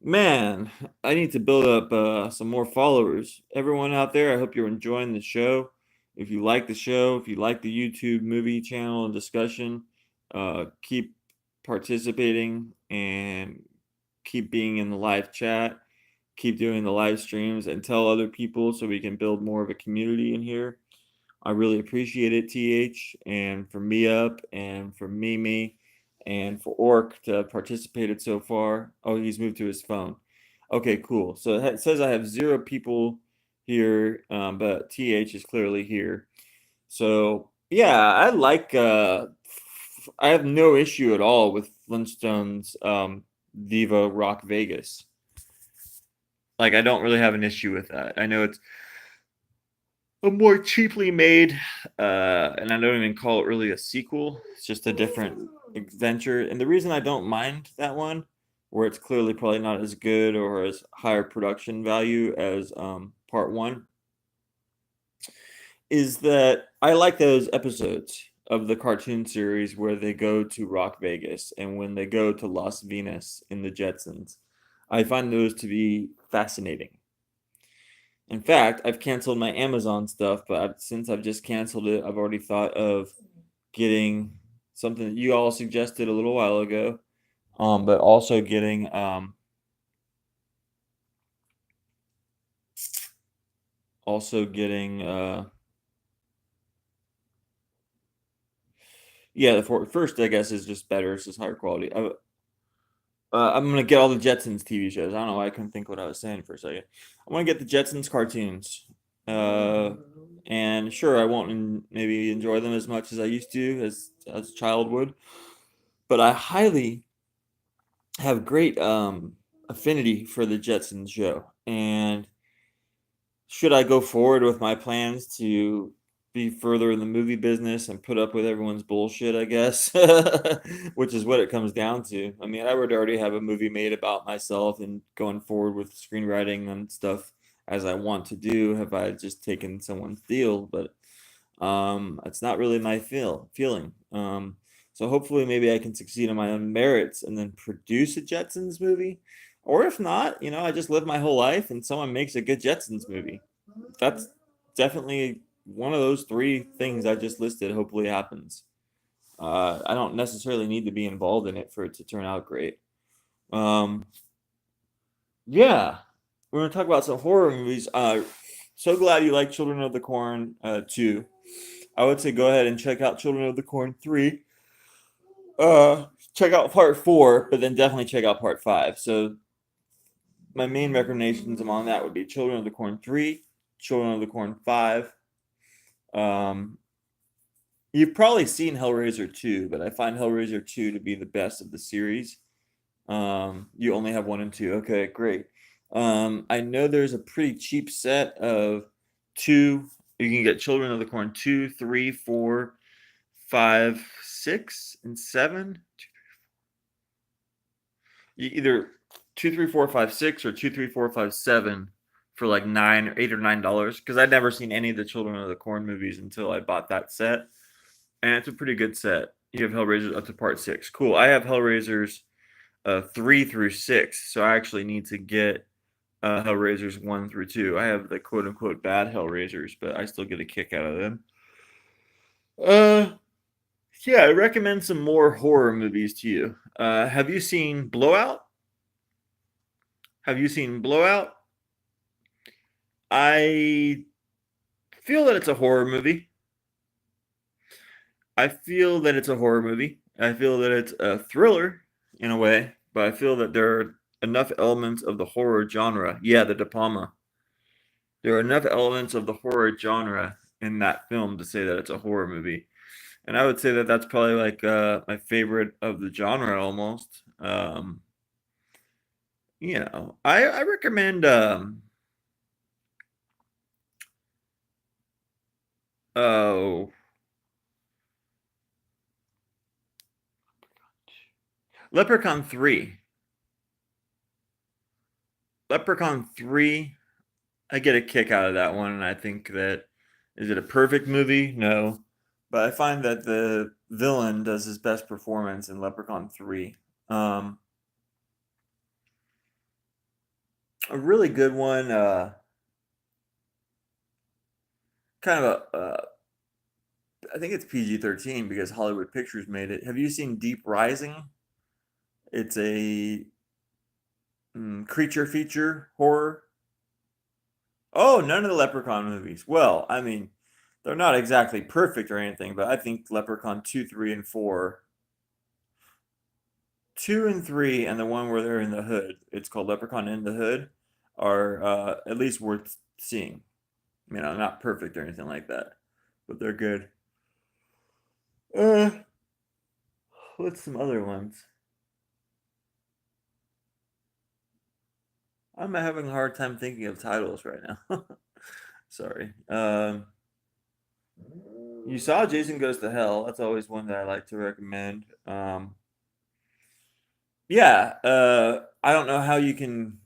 Man, I need to build up some more followers. Everyone out there, I hope you're enjoying the show. If you like the show, if you like the YouTube movie channel and discussion, keep participating and keep being in the live chat. Keep doing the live streams and tell other people so we can build more of a community in here. I really appreciate it, TH, and for Me Up, and for Mimi, and for Orc to have participated so far. Oh, he's moved to his phone. Okay, cool. So it says I have 0 people here, but TH is clearly here. So yeah, I like. I have no issue at all with Flintstones Viva Rock Vegas. Like, I don't really have an issue with that. I know it's a more cheaply made, and I don't even call it really a sequel. It's just a different adventure. And the reason I don't mind that one, where it's clearly probably not as good or as higher production value as part one, is that I like those episodes of the cartoon series where they go to Rock Vegas and when they go to Las Vegas in the Jetsons. I find those to be fascinating. In fact, I've canceled my Amazon stuff, but since I've just canceled it, I've already thought of getting something that you all suggested a little while ago, but also getting yeah, the first I guess is just better. It's just higher quality. I'm gonna get all the Jetsons TV shows. I don't know why I couldn't think what I was saying for a second. I want to get the Jetsons cartoons, and sure, I won't maybe enjoy them as much as I used to as a child would, but I highly have great affinity for the Jetsons show. And should I go forward with my plans to be further in the movie business and put up with everyone's bullshit, I guess, which is what it comes down to. I mean, I would already have a movie made about myself and going forward with screenwriting and stuff as I want to do if I had just taken someone's deal, but it's not really my feeling. So hopefully maybe I can succeed on my own merits and then produce a Jetsons movie. Or if not, I just live my whole life and someone makes a good Jetsons movie. That's definitely one of those three things I just listed hopefully happens. I don't necessarily need to be involved in it for it to turn out great. Um, yeah, we're gonna talk about some horror movies. So glad you like Children of the Corn 2. I would say go ahead and check out Children of the Corn 3. Check out part 4, but then definitely check out part 5. So my main recommendations among that would be Children of the Corn 3, Children of the Corn 5. Um, you've probably seen Hellraiser 2, but I find Hellraiser 2 to be the best of the series. You only have 1 and 2. Okay, great. I know there's a pretty cheap set of 2. You can get Children of the Corn 2, 3, 4, 5, 6, and 7. Either 2, 3, 4, 5, 6 or 2, 3, 4, 5, 7 for like $8 or $9 because I'd never seen any of the Children of the Corn movies until I bought that set, and it's a pretty good set. You have Hellraisers up to part 6. Cool. I have Hellraisers 3 through 6, so I actually need to get Hellraisers 1 through 2. I have the quote unquote bad Hellraisers, but I still get a kick out of them. Uh, yeah, I recommend some more horror movies to you. Have you seen Blowout? Have you seen Blowout? I feel that it's a horror movie. I feel that it's a horror movie. I feel that it's a thriller in a way, but I feel that there are enough elements of the horror genre. Yeah, the De Palma. There are enough elements of the horror genre in that film to say that it's a horror movie. And I would say that that's probably like my favorite of the genre almost. I recommend oh Leprechaun 3. Leprechaun 3, I get a kick out of that one, and I think that is it a perfect movie? No. But I find that the villain does his best performance in Leprechaun 3. Um, a really good one, kind of I think it's PG-13 because Hollywood Pictures made it. Have you seen Deep Rising? It's a creature feature horror. Oh, none of the Leprechaun movies. Well, I mean, they're not exactly perfect or anything, but I think Leprechaun 2, 3, and 4, 2 and 3, and the one where they're in the hood, it's called Leprechaun in the Hood, are at least worth seeing. Not perfect or anything like that, but they're good. Uh, what's some other ones? I'm having a hard time thinking of titles right now. Sorry. You saw Jason Goes to Hell. That's always one that I like to recommend. Yeah, I don't know how you can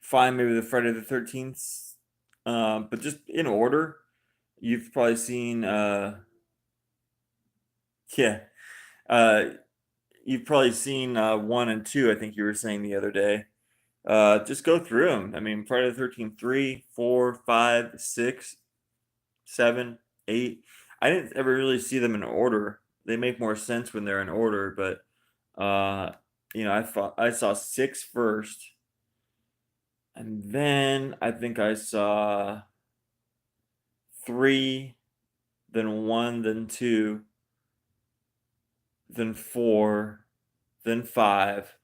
find maybe the Friday the 13th, but just in order, you've probably seen, yeah, uh, you've probably seen 1 and 2, I think you were saying the other day. Just go through them. I mean, Friday the 13th, 3, 4, 5, 6, 7, 8. I didn't ever really see them in order. They make more sense when they're in order, but I saw 6 first, and then I think I saw 3, then 1, then 2, then 4, then 5,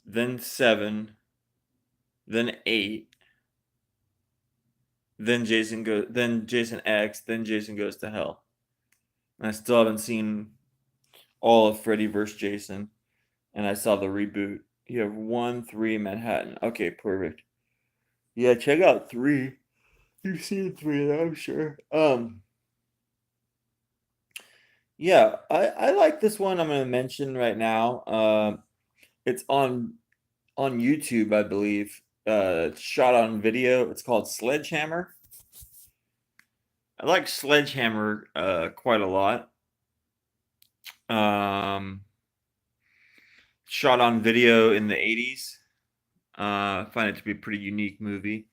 then 7, then 8, then Jason X, then Jason Goes to Hell. And I still haven't seen all of Freddy vs. Jason, and I saw the reboot. You have 1, 3, Manhattan. Okay, perfect. Yeah, check out 3. You've seen 3, I'm sure. Yeah, I like this one I'm gonna mention right now. It's on YouTube, I believe. It's shot on video. It's called Sledgehammer. I like Sledgehammer quite a lot. Um, Shot on video in the 80s. I find it to be a pretty unique movie.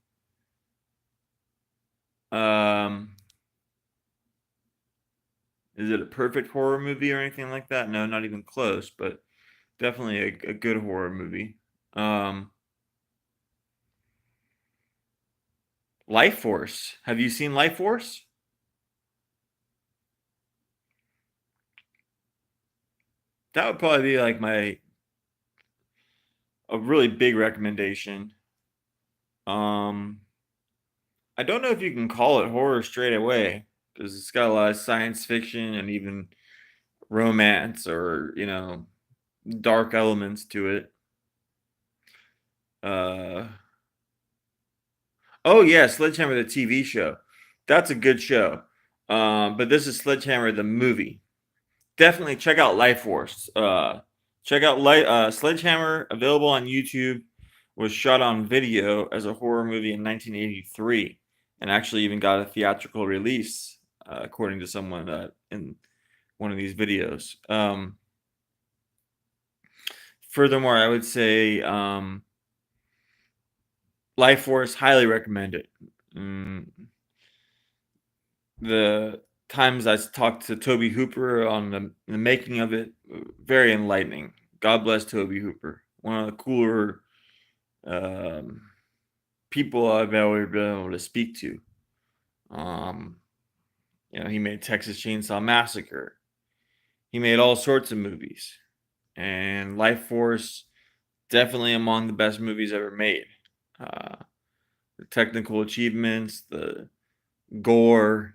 Um, is it a perfect horror movie or anything like that? No, not even close, but definitely a good horror movie. Um, Life Force. Have you seen Life Force? That would probably be like my a really big recommendation. Um, I don't know if you can call it horror straight away because it's got a lot of science fiction and even romance or dark elements to it. Uh, oh yeah, Sledgehammer the TV show. That's a good show. But this is Sledgehammer the movie. Definitely check out Life Force. Check out Sledgehammer, available on YouTube. Was shot on video as a horror movie in 1983, and actually even got a theatrical release, according to someone in one of these videos. Furthermore, I would say Life Force, highly recommend it. Mm, the times I talked to Toby Hooper on the making of it, very enlightening. God bless Toby Hooper. One of the cooler um, people I've ever been able to speak to. Um, he made Texas Chainsaw Massacre. He made all sorts of movies, and Life Force definitely among the best movies ever made. Uh, the technical achievements, the gore,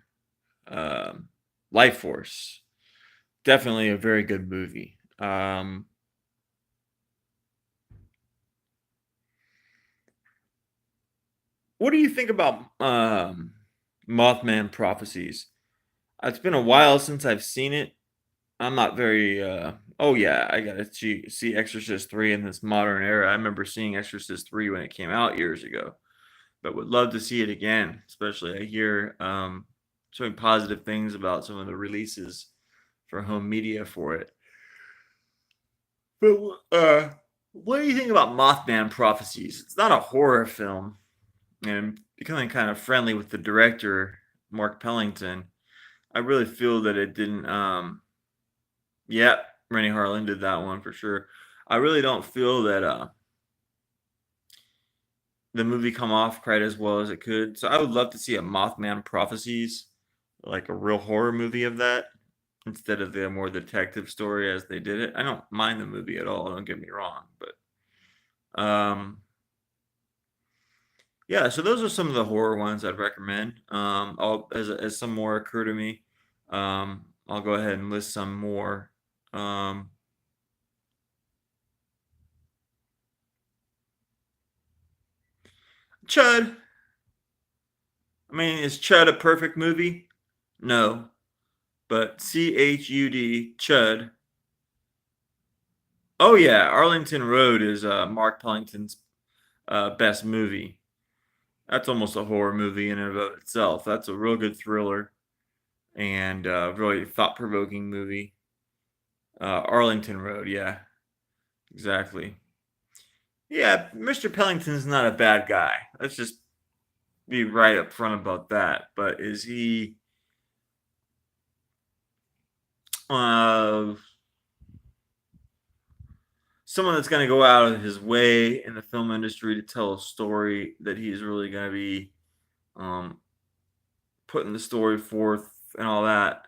um, Life Force, definitely a very good movie. What do you think about Mothman Prophecies? It's been a while since I've seen it. I'm not very. Oh yeah, I gotta see Exorcist 3 in this modern era. I remember seeing Exorcist 3 when it came out years ago, but would love to see it again. Especially I hear so many positive things about some of the releases for home media for it. But what do you think about Mothman Prophecies? It's not a horror film, and becoming kind of friendly with the director, Mark Pellington. I really feel that it didn't. Yeah, Rennie Harlan did that one for sure. I really don't feel that the movie come off quite as well as it could. So I would love to see a Mothman Prophecies, like a real horror movie of that, instead of the more detective story as they did it. I don't mind the movie at all. Don't get me wrong, but yeah. So those are some of the horror ones I'd recommend. As some more occur to me, I'll go ahead and list some more. Um, Chud. I mean, is Chud a perfect movie? No, but Chud, Chud. Oh yeah, Arlington Road is Mark Pellington's best movie. That's almost a horror movie in and of itself. That's a real good thriller and really thought-provoking movie. Arlington Road, yeah, exactly. Yeah, Mr. Pellington's not a bad guy. Let's just be right up front about that. But is he uh, someone that's going to go out of his way in the film industry to tell a story that he's really going to be um, putting the story forth and all that?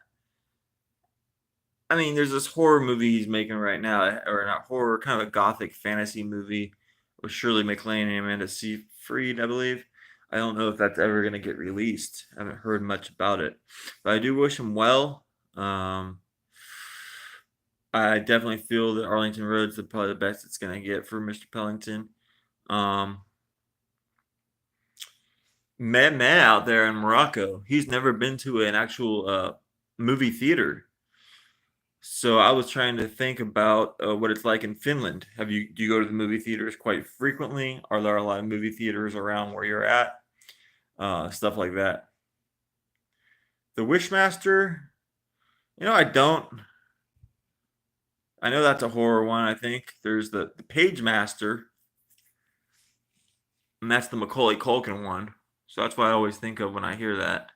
I mean, there's this horror movie he's making right now, or not horror, kind of a gothic fantasy movie with Shirley MacLaine and Amanda Seyfried, I believe. I don't know if that's ever going to get released. I haven't heard much about it, but I do wish him well. Um, I definitely feel that Arlington Road's probably the best it's going to get for Mr. Pellington. Um, Meh out there in Morocco, he's never been to an actual movie theater. So I was trying to think about what it's like in Finland. Do you go to the movie theaters quite frequently? Are there a lot of movie theaters around where you're at? Stuff like that. The Wishmaster, I don't. I know that's a horror one. I think there's the Page Master, and that's the Macaulay Culkin one. So that's what I always think of when I hear that.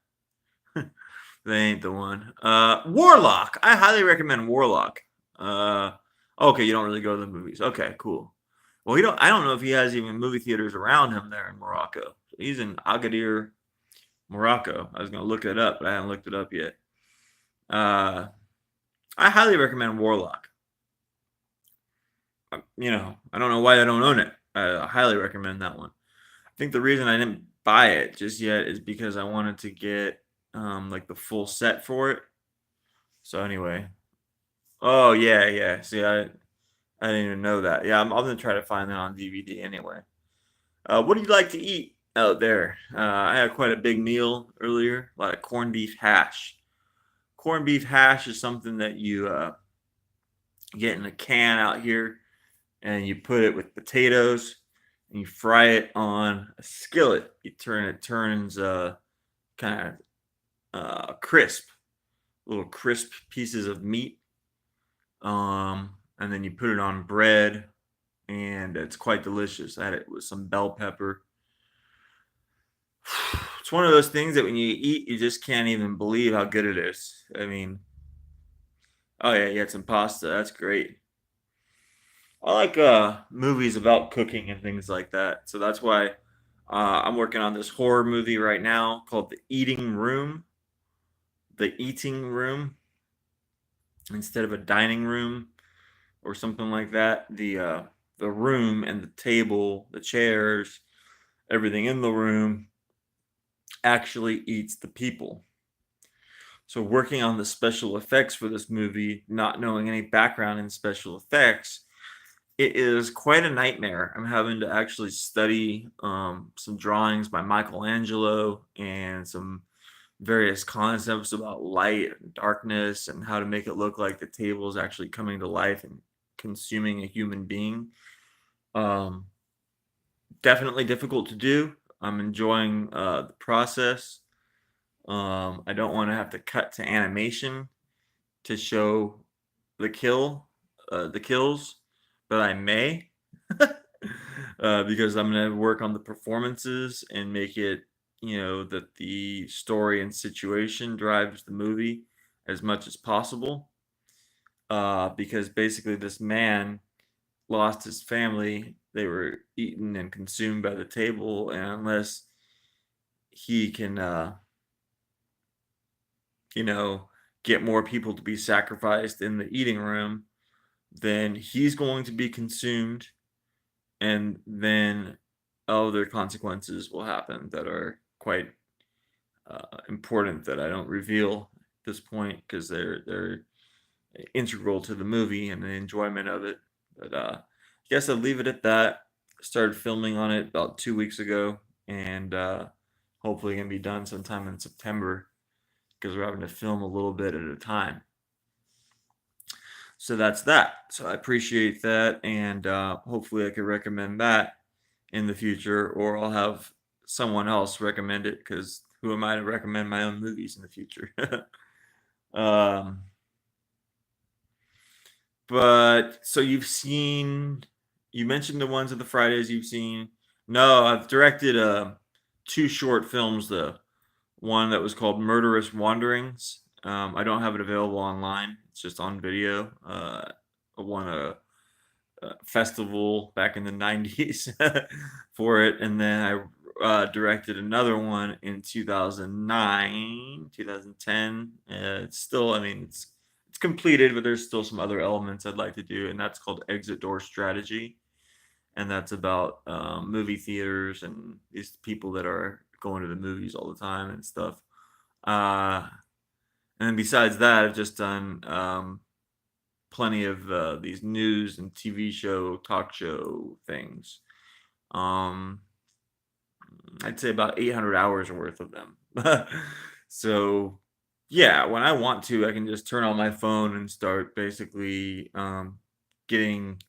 They ain't the one. Warlock. I highly recommend Warlock. Okay, you don't really go to the movies. Okay, cool. Well, he don't. I don't know if he has even movie theaters around him there in Morocco. He's in Agadir, Morocco. I was gonna look it up, but I haven't looked it up yet. Uh, I highly recommend Warlock. I don't know why I don't own it. I highly recommend that one. I think the reason I didn't buy it just yet is because I wanted to get like the full set for it. So anyway. Oh yeah, yeah. See, I didn't even know that. Yeah, I'm gonna try to find that on DVD anyway. What do you like to eat out there? I had quite a big meal earlier, a lot of corned beef hash. Corned beef hash is something that you get in a can out here, and you put it with potatoes, and you fry it on a skillet. It turns kind of crisp, little crisp pieces of meat, and then you put it on bread, and it's quite delicious. I had it with some bell pepper. It's one of those things that when you eat, you just can't even believe how good it is. I mean, oh yeah, you had some pasta. That's great. I like movies about cooking and things like that. So that's why I'm working on this horror movie right now called The Eating Room. The Eating Room instead of a dining room or something like that. The room and the table, the chairs, everything in the room actually eats the people. So working on the special effects for this movie, not knowing any background in special effects, it is quite a nightmare. I'm having to actually study some drawings by Michelangelo and some various concepts about light and darkness and how to make it look like the table is actually coming to life and consuming a human being. Um, Definitely difficult to do. I'm enjoying the process. I don't want to have to cut to animation to show the the kills, but I may because I'm gonna work on the performances and make it, that the story and situation drives the movie as much as possible. Because basically, this man lost his family; they were eaten and consumed by the table, and unless he can, you know, get more people to be sacrificed in the eating room, then he's going to be consumed, and then other consequences will happen that are quite important that I don't reveal at this point because they're integral to the movie and the enjoyment of it. But I guess I'll leave it at that. Started filming on it about 2 weeks ago, and hopefully gonna be done sometime in September because we're having to film a little bit at a time. So that's that. So I appreciate that, and hopefully I can recommend that in the future, or I'll have someone else recommend it because who am I to recommend my own movies in the future? um, but so you mentioned the ones of the Fridays you've seen. No, I've directed two short films. The one that was called Murderous Wanderings. I don't have it available online. It's just on video. I won a festival back in the 90s for it. And then I directed another one in 2009, 2010. It's still, I mean, it's completed, but there's still some other elements I'd like to do. And that's called Exit Door Strategy. And that's about movie theaters and these people that are going to the movies all the time and stuff. Uh, and besides that, I've just done plenty of these news and TV show, talk show things. Um, I'd say about 800 hours worth of them. So, yeah, when I want to, I can just turn on my phone and start basically getting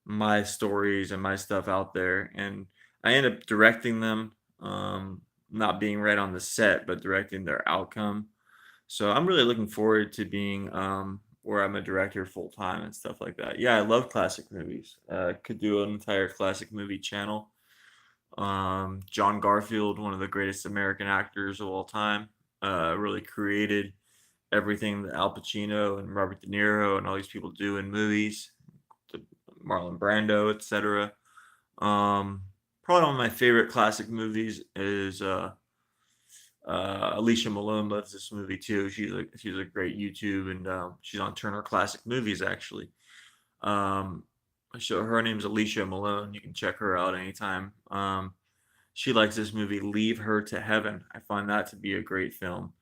my stories and my stuff out there. And I end up directing them, not being right on the set, but directing their outcome. So I'm really looking forward to being where I'm a director full time and stuff like that. Yeah, I love classic movies. Could do an entire classic movie channel. John Garfield, one of the greatest American actors of all time, really created everything that Al Pacino and Robert De Niro and all these people do in movies, to Marlon Brando, etc. Probably one of my favorite classic movies is Alicia Malone loves this movie too. She's a great YouTube, and she's on Turner Classic Movies actually. Um, so her name's Alicia Malone. You can check her out anytime. She likes this movie, Leave Her to Heaven. I find that to be a great film.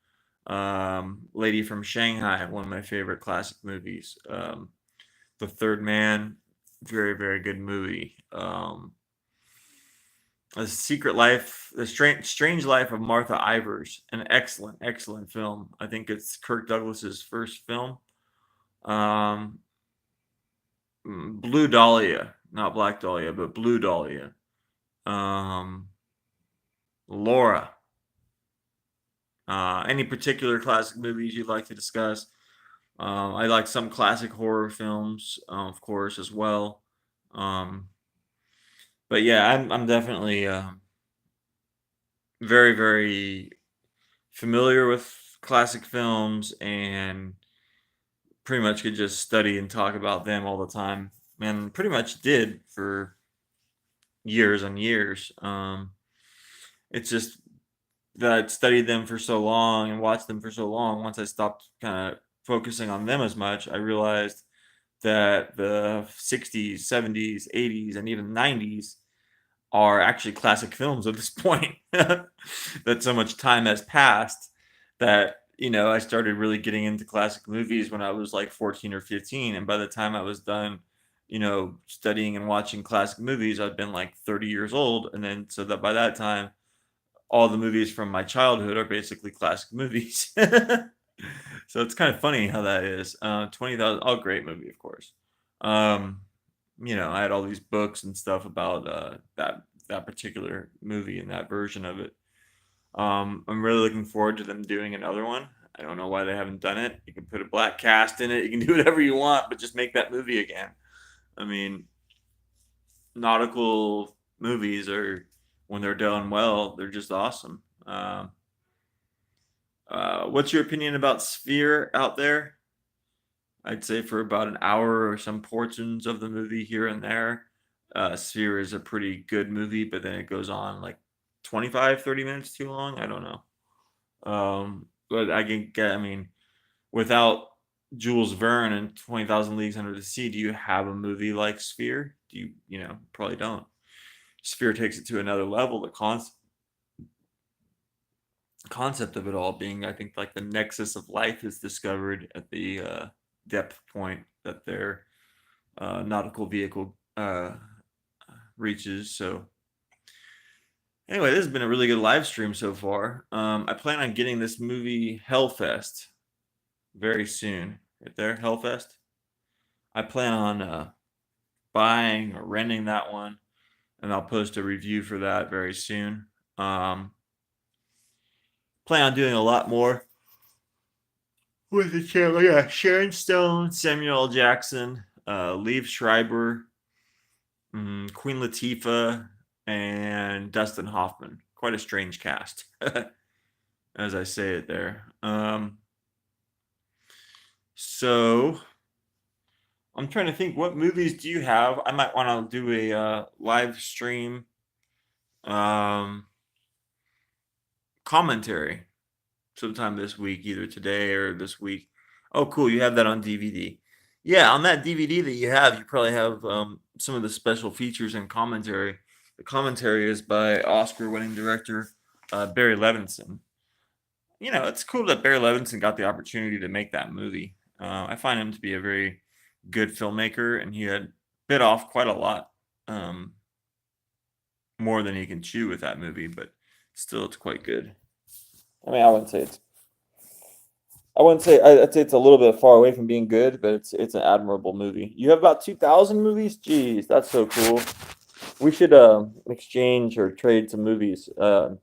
Lady from Shanghai, one of my favorite classic movies. The Third Man, very very good movie. The Strange Life of Martha Ivers, an excellent film. I think it's Kirk Douglas's first film. Um, Blue Dahlia, not Black Dahlia, but Blue Dahlia. Um, Laura. Any particular classic movies you'd like to discuss? I like some classic horror films, of course, as well. Um, but yeah, I'm definitely very very familiar with classic films and pretty much could just study and talk about them all the time, and pretty much did for years and years. It's just that I'd studied them for so long and watched them for so long. Once I stopped kind of focusing on them as much, I realized that the 60s, 70s, 80s, and even 90s are actually classic films at this point. That so much time has passed that I started really getting into classic movies when I was like 14 or 15, and by the time I was done studying and watching classic movies, I'd been like 30 years old, and then so that by that time all the movies from my childhood are basically classic movies. So it's kind of funny how that is. 20,000, oh, great movie, of course. Um, I had all these books and stuff about that particular movie and that version of it. I'm really looking forward to them doing another one. I don't know why they haven't done it. You can put a black cast in it. You can do whatever you want, but just make that movie again. I mean, nautical movies are, when they're done well, they're just awesome. What's your opinion about Sphere out there? I'd say for about an hour or some portions of the movie here and there, Sphere is a pretty good movie, but then it goes on like 25, 30 minutes too long. I don't know. But I mean, without Jules Verne and 20,000 Leagues Under the Sea, do you have a movie like Sphere? Probably don't. Sphere takes it to another level. The concept of it all being, I think, like the nexus of life is discovered at the depth point that their nautical vehicle reaches. So anyway, this has been a really good live stream so far. I plan on getting this movie Hellfest very soon. Right there, Hellfest. I plan on buying or renting that one, and I'll post a review for that very soon. Um, Plan on doing a lot more with the channel. Yeah, Sharon Stone, Samuel L. Jackson, Liev Schreiber, Queen Latifah, and Dustin Hoffman. Quite a strange cast, as I say it there. So I'm trying to think, what movies do you have? I might want to do a live stream um, commentary sometime this week, either today or this week. Oh, cool! You have that on DVD. Yeah, on that DVD that you have, you probably have some of the special features and commentary. The commentary is by Oscar-winning director Barry Levinson. You know, it's cool that Barry Levinson got the opportunity to make that movie. I find him to be a very good filmmaker, and he had bit off quite a lot, um, more than he can chew with that movie, but still, it's quite good. I mean, I wouldn't say I'd say it's a little bit far away from being good, but it's an admirable movie. You have about 2,000 movies? Jeez, that's so cool. We should exchange or trade some movies. I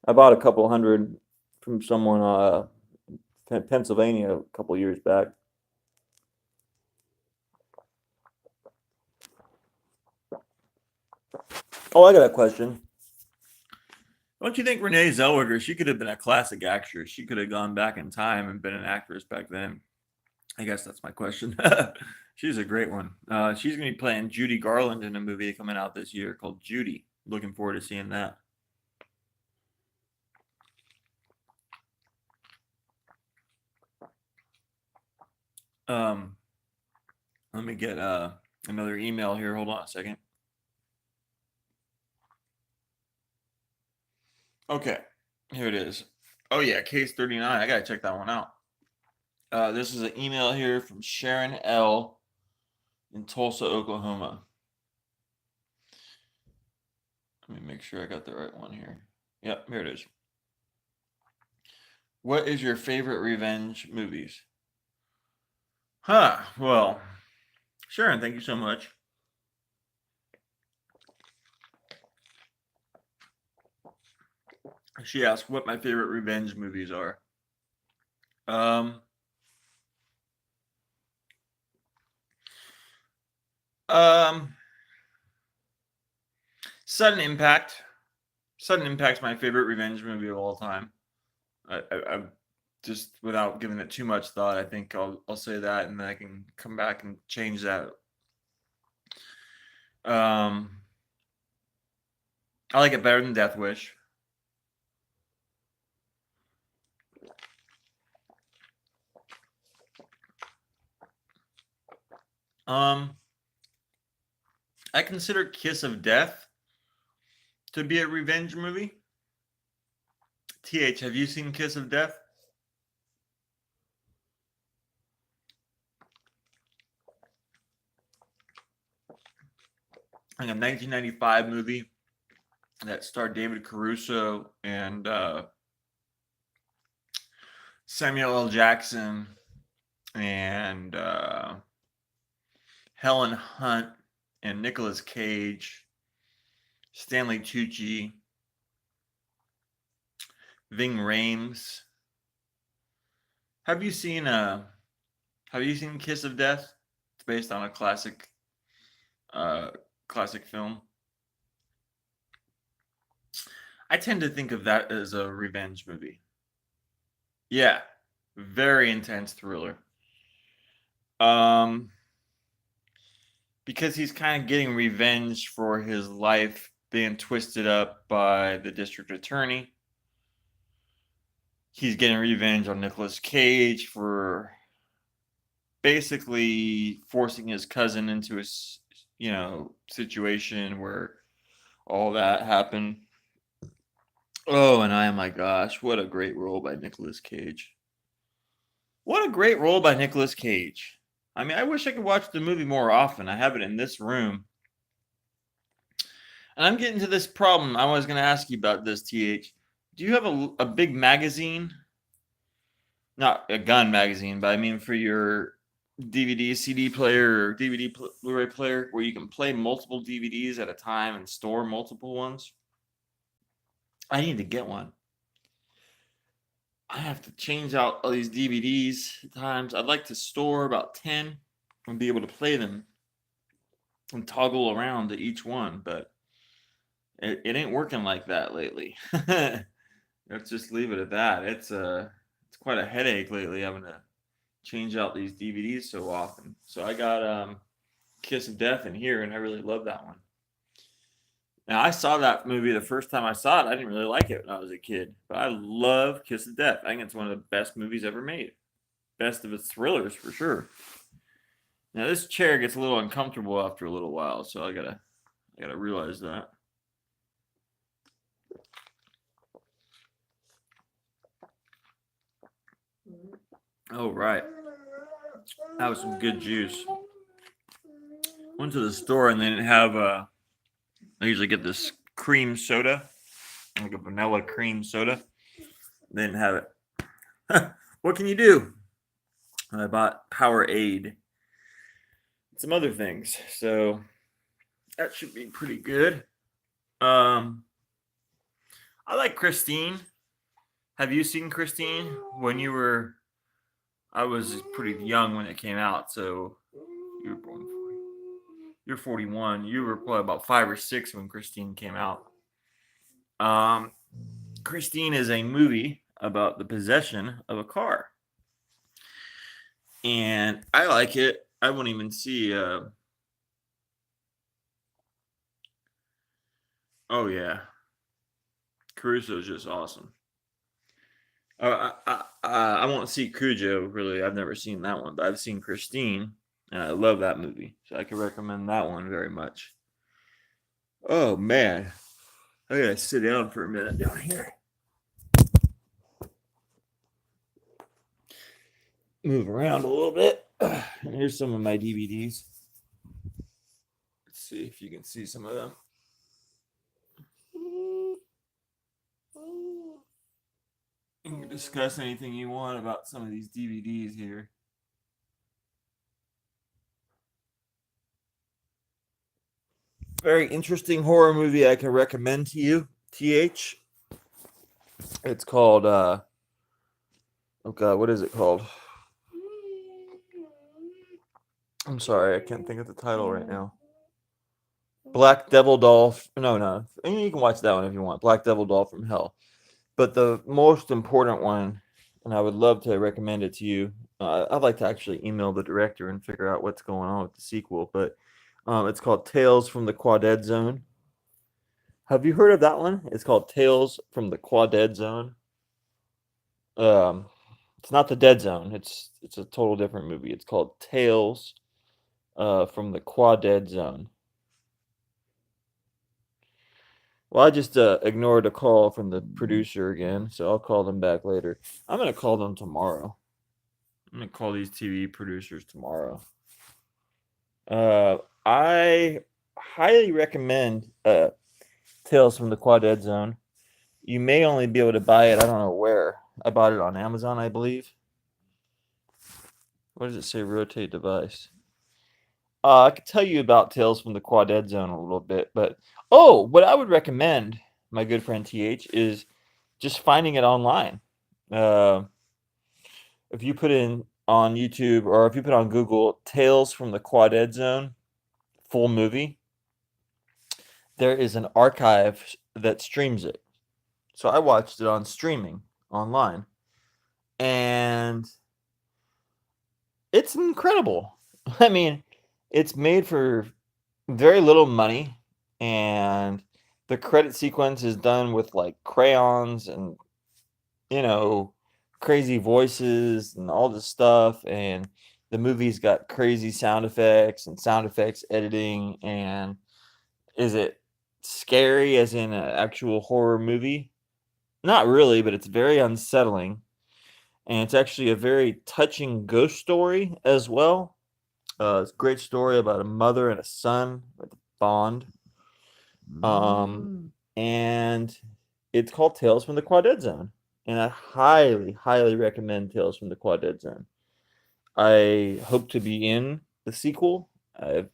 bought a couple hundred from someone Pennsylvania a couple years back. Oh, I got a question. Don't you think Renee Zellweger, she could have been a classic actress? She could have gone back in time and been an actress back then. I guess that's my question. She's a great one. She's going to be playing Judy Garland in a movie coming out this year called Judy. Looking forward to seeing that. Let me get another email here. Hold on a second. Okay, here it is. Oh yeah, case 39. I gotta check that one out. This is an email here from Sharon L. in Tulsa, Oklahoma. Let me make sure I got the right one here. Yep, here it is. What is your favorite revenge movies? Well, Sharon, thank you so much. She asked what my favorite revenge movies are. Um, um, Sudden Impact. Sudden Impact's my favorite revenge movie of all time. I just without giving it too much thought, I think I'll say that, and then I can come back and change that. I like it better than Death Wish. I consider Kiss of Death to be a revenge movie. TH, have you seen Kiss of Death? Like a 1995 movie that starred David Caruso and Samuel L. Jackson and Helen Hunt and Nicolas Cage, Stanley Tucci, Ving Rhames. Have you seen Kiss of Death? It's based on a classic film. I tend to think of that as a revenge movie. Yeah, very intense thriller. Because he's kind of getting revenge for his life being twisted up by the district attorney. He's getting revenge on Nicolas Cage for basically forcing his cousin into a situation where all that happened. Oh, and my gosh, what a great role by Nicolas Cage. What a great role by Nicolas Cage. I mean, I wish I could watch the movie more often. I have it in this room. And I'm getting to this problem. I was going to ask you about this, TH. Do you have a big magazine? Not a gun magazine, but I mean for your DVD, CD player, or DVD Blu-ray player where you can play multiple DVDs at a time and store multiple ones. I need to get one. I have to change out all these DVDs at times. I'd like to store about 10 and be able to play them and toggle around to each one, but it ain't working like that lately. Let's just leave it at that. It's quite a headache lately having to change out these DVDs so often. So I got Kiss of Death in here, and I really love that one. Now I saw that movie the first time I saw it. I didn't really like it when I was a kid, but I love Kiss of Death. I think it's one of the best movies ever made. Best of its thrillers for sure. Now this chair gets a little uncomfortable after a little while, so I gotta realize that. Oh right, that was some good juice. Went to the store and they didn't have I usually get this cream soda, like a vanilla cream soda. They didn't have it. What can you do? I bought Powerade. Some other things, so that should be pretty good. I like Christine. Have you seen Christine? When you were, I was pretty young when it came out, so you were born. You're 41. You were probably about 5 or 6 when Christine came out. Christine is a movie about the possession of a car, and I like it. I won't even see. Oh yeah, Caruso's just awesome. I won't see Cujo really. I've never seen that one, but I've seen Christine, and I love that movie, so I can recommend that one very much. Oh man, I gotta sit down for a minute down here. Move around a little bit. And here's some of my DVDs. Let's see if you can see some of them. You can discuss anything you want about some of these DVDs here. Very interesting horror movie I can recommend to you, TH. It's called oh god, what is it called? I'm sorry, I can't think of the title right now. Black Devil Doll. No. You can watch that one if you want. Black Devil Doll from Hell. But the most important one, and I would love to recommend it to you. I'd like to actually email the director and figure out what's going on with the sequel. But it's called Tales from the Quadead Zone. Have you heard of that one? It's called Tales from the Quadead Zone. It's not the Dead Zone. It's a total different movie. It's called Tales from the Quadead Zone. Well, I just ignored a call from the producer again, so I'll call them back later. I'm going to call them tomorrow. I'm going to call these TV producers tomorrow. I highly recommend Tales from the Quadead Zone. You may only be able to buy it, I don't know where. I bought it on Amazon, I believe. What does it say? Rotate device. I could tell you about Tales from the Quadead Zone a little bit, but what I would recommend, my good friend TH, is just finding it online. If you put in on YouTube or if you put on Google Tales from the Quadead Zone full movie, there is an archive that streams it. So I watched it on streaming online, and it's incredible. I mean, it's made for very little money, and the credit sequence is done with like crayons and crazy voices and all this stuff, and the movie's got crazy sound effects and sound effects editing. And is it scary as in an actual horror movie? Not really, but it's very unsettling, and it's actually a very touching ghost story as well. It's a great story about a mother and a son with a bond. And it's called Tales from the Quadead Zone, and I highly, highly recommend Tales from the Quadead Zone. I hope to be in the sequel. I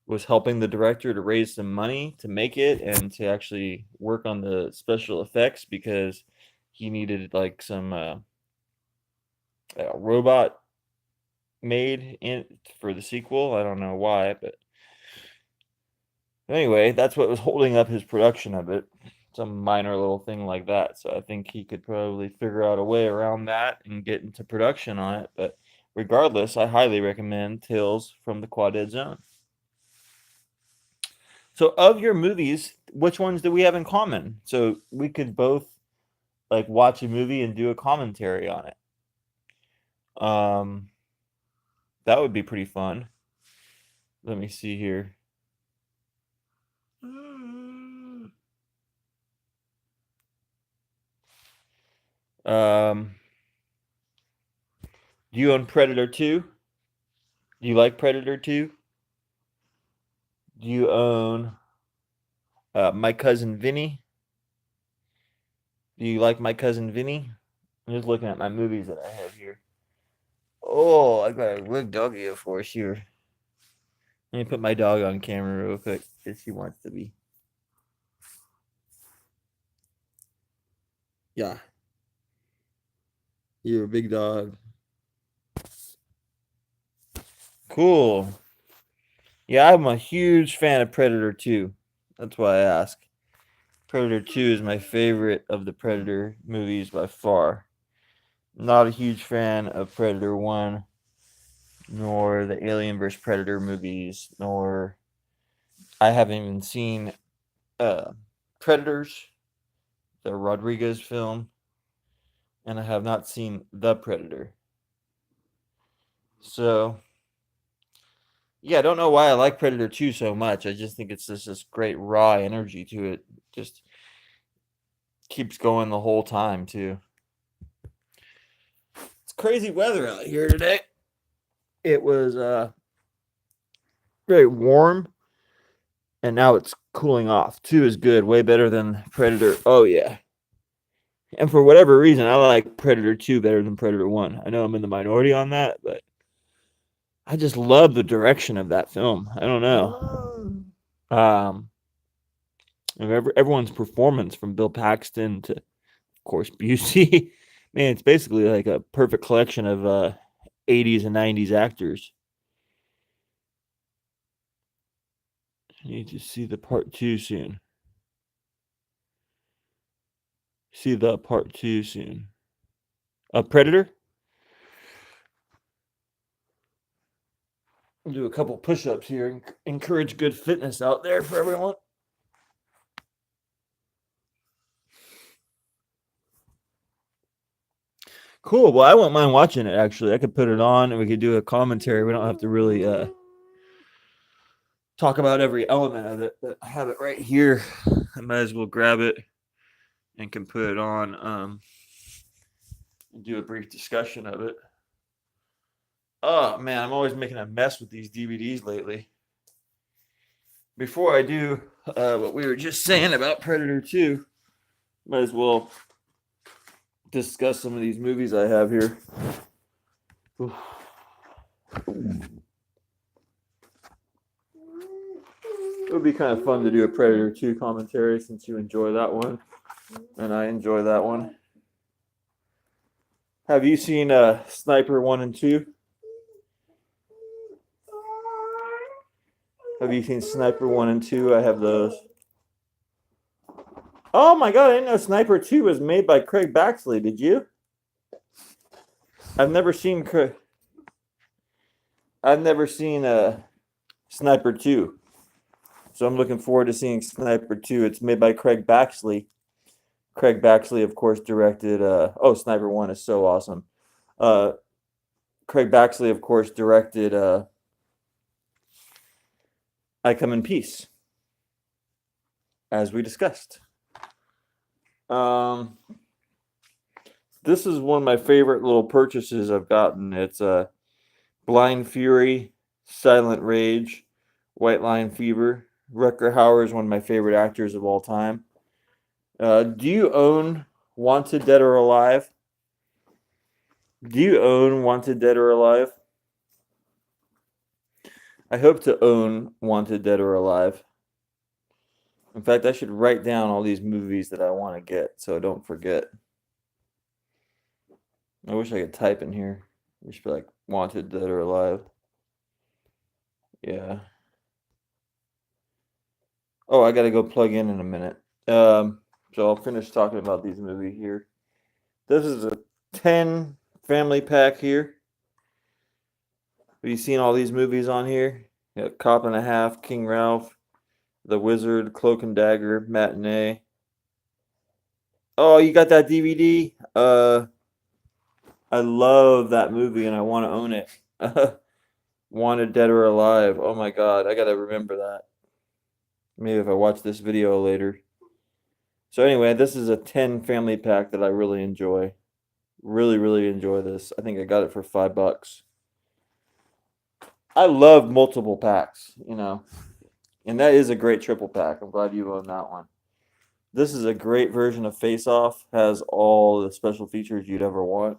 was helping the director to raise some money to make it and to actually work on the special effects because he needed like some robot made in for the sequel. I don't know why, but anyway, that's what was holding up his production of it. Some minor little thing like that. So I think he could probably figure out a way around that and get into production on it. But regardless, I highly recommend Tales from the Quaded Zone. So of your movies, which ones do we have in common? So we could both like watch a movie and do a commentary on it. Um, that would be pretty fun. Let me see here. Do you own Predator 2? Do you like Predator 2? Do you own My Cousin Vinny? Do you like My Cousin Vinny? I'm just looking at my movies that I have here. Oh, I got a big doggy, of course, here. Let me put my dog on camera real quick if she wants to be. Yeah. You're a big dog. Cool. Yeah, I'm a huge fan of Predator 2. That's why I ask. Predator 2 is my favorite of the Predator movies by far. Not a huge fan of Predator 1, nor the Alien vs. Predator movies, nor I haven't even seen Predators, the Rodriguez film, and I have not seen The Predator. So, yeah, I don't know why I like Predator 2 so much. I just think it's just this great raw energy to it. Just keeps going the whole time, too. It's crazy weather out here today. It was very warm, and now it's cooling off. 2 is good, way better than Predator. Oh, yeah. And for whatever reason, I like Predator 2 better than Predator 1. I know I'm in the minority on that, but I just love the direction of that film. I don't know. Everyone's performance from Bill Paxton to, of course, Busey. Man, it's basically like a perfect collection of 80s and 90s actors. I need to see the part 2 soon. See the part 2 soon. Predator? I'll do a couple push-ups here and encourage good fitness out there for everyone. Cool. Well, I wouldn't mind watching it, actually. I could put it on and we could do a commentary. We don't have to really talk about every element of it, but I have it right here. I might as well grab it and can put it on and do a brief discussion of it. Oh, man, I'm always making a mess with these DVDs lately. Before I do what we were just saying about Predator 2, might as well discuss some of these movies I have here. Oof. It would be kind of fun to do a Predator 2 commentary since you enjoy that one and I enjoy that one. Have you seen Sniper 1 and 2? Have you seen Sniper 1 and 2? I have those. Oh my god, I didn't know Sniper 2 was made by Craig Baxley. Did you? I've never seen Sniper 2. So I'm looking forward to seeing Sniper 2. It's made by Craig Baxley. Craig Baxley, of course, directed Sniper 1 is so awesome. Craig Baxley, of course, directed I Come in Peace, as we discussed. This is one of my favorite little purchases I've gotten. It's Blind Fury, Silent Rage, White Line Fever. Rutger Hauer is one of my favorite actors of all time. Do you own Wanted Dead or Alive? Do you own Wanted Dead or Alive? I hope to own Wanted Dead or Alive. In fact, I should write down all these movies that I want to get so I don't forget. I wish I could type in here. We should be like Wanted Dead or Alive. Yeah. Oh, I gotta go plug in a minute. So I'll finish talking about these movies here. This is a 10 family pack here. Have you seen all these movies on here? Yeah, Cop and a Half, King Ralph, The Wizard, Cloak and Dagger, Matinee. Oh, you got that DVD? I love that movie and I want to own it. Wanted Dead or Alive. Oh my god, I gotta remember that. Maybe if I watch this video later. So anyway, this is a 10 family pack that I really enjoy. Really, really enjoy this. I think I got it for $5. I love multiple packs, you know. And that is a great triple pack. I'm glad you own that one. This is a great version of Face Off. Has all the special features you'd ever want.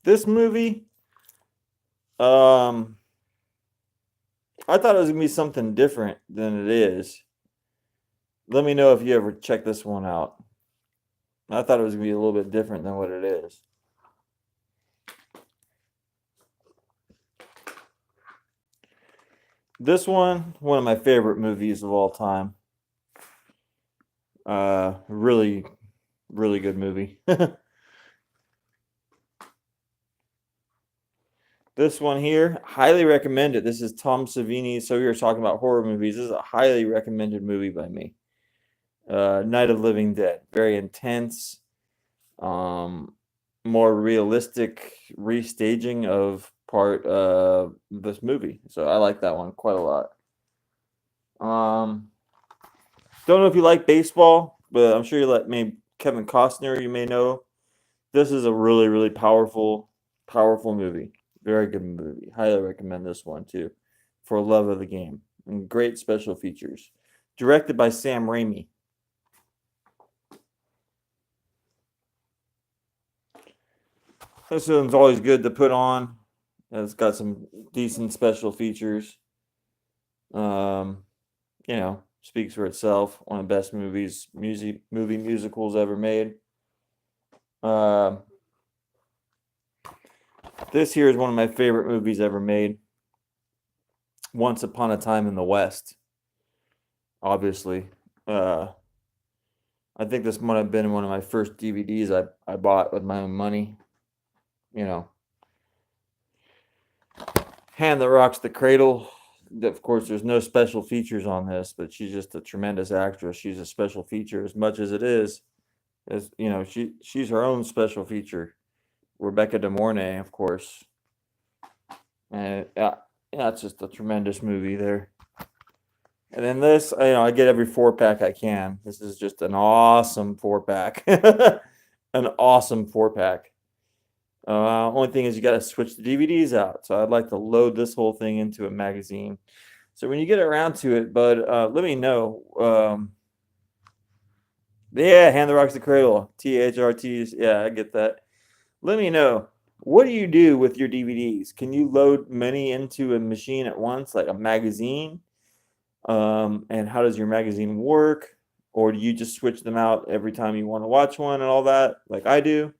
This movie, I thought it was gonna be something different than it is. Let me know if you ever check this one out. I thought it was gonna be a little bit different than what it is. This one of my favorite movies of all time. Really, really good movie. This one here, highly recommended. This is Tom Savini. So we were talking about horror movies. This is a highly recommended movie by me. Night of Living Dead. Very intense. More realistic restaging of part of this movie. So I like that one quite a lot. Don't know if you like baseball, but I'm sure you like maybe Kevin Costner, you may know. This is a really, really powerful movie. Very good movie. Highly recommend this one too. For love of the game. And great special features. Directed by Sam Raimi. This one's always good to put on. It's got some decent special features. You know, speaks for itself. One of the best movie musicals ever made. This here is one of my favorite movies ever made. Once Upon a Time in the West. Obviously. I think this might have been one of my first DVDs I bought with my own money. You know. Hand That Rocks the Cradle. Of course, there's no special features on this, but she's just a tremendous actress. She's a special feature as much as it is. As you know, she's her own special feature. Rebecca De Mornay, of course. And yeah, it's just a tremendous movie there. And then this, I get every 4-pack I can. This is just an awesome 4-pack. An awesome 4-pack. Only thing is you got to switch the DVDs out. So I'd like to load this whole thing into a magazine. So when you get around to it, bud, let me know. Yeah, Hand That Rocks the Cradle. THRTs. Yeah, I get that. Let me know. What do you do with your DVDs? Can you load many into a machine at once, like a magazine? And how does your magazine work? Or do you just switch them out every time you want to watch one and all that, like I do?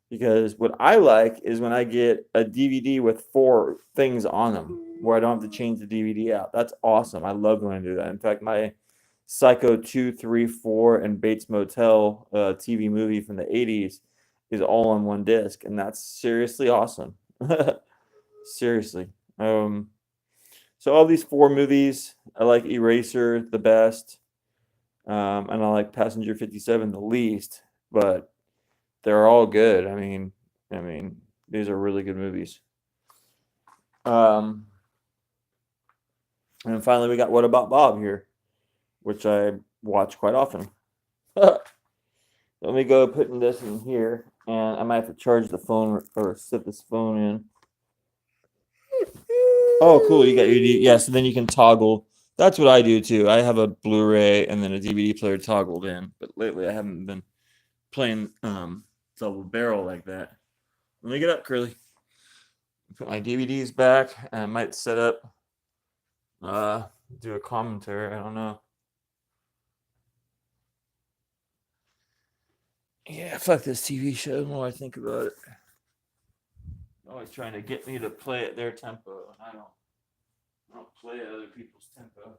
Because what I like is when I get a DVD with 4 things on them where I don't have to change the DVD out. That's awesome. I love when I do that. In fact, my Psycho 2, 3, 4, and Bates Motel TV movie from the 80s is all on one disc, and that's seriously awesome. Seriously. So all these 4 movies, I like Eraser the best, and I like Passenger 57 the least, but they're all good. I mean, these are really good movies. And finally, we got What About Bob here, which I watch quite often. Let me go putting this in here, and I might have to charge the phone or set this phone in. Oh, cool! You got your yeah. So then you can toggle. That's what I do too. I have a Blu-ray and then a DVD player toggled in, but lately I haven't been playing double barrel like that. Let me get up, Curly. Put my DVDs back, and I might set up, do a commentary. I don't know. Yeah, fuck this TV show. The more I think about it, they're always trying to get me to play at their tempo, and I don't play at other people's tempo.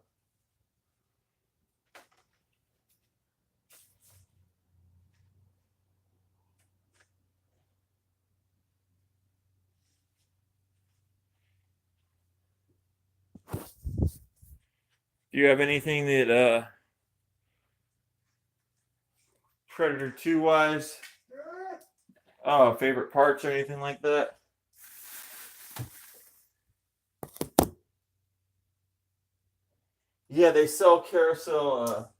Do you have anything that Predator 2 wise? Oh, favorite parts or anything like that? Yeah, they sell carousel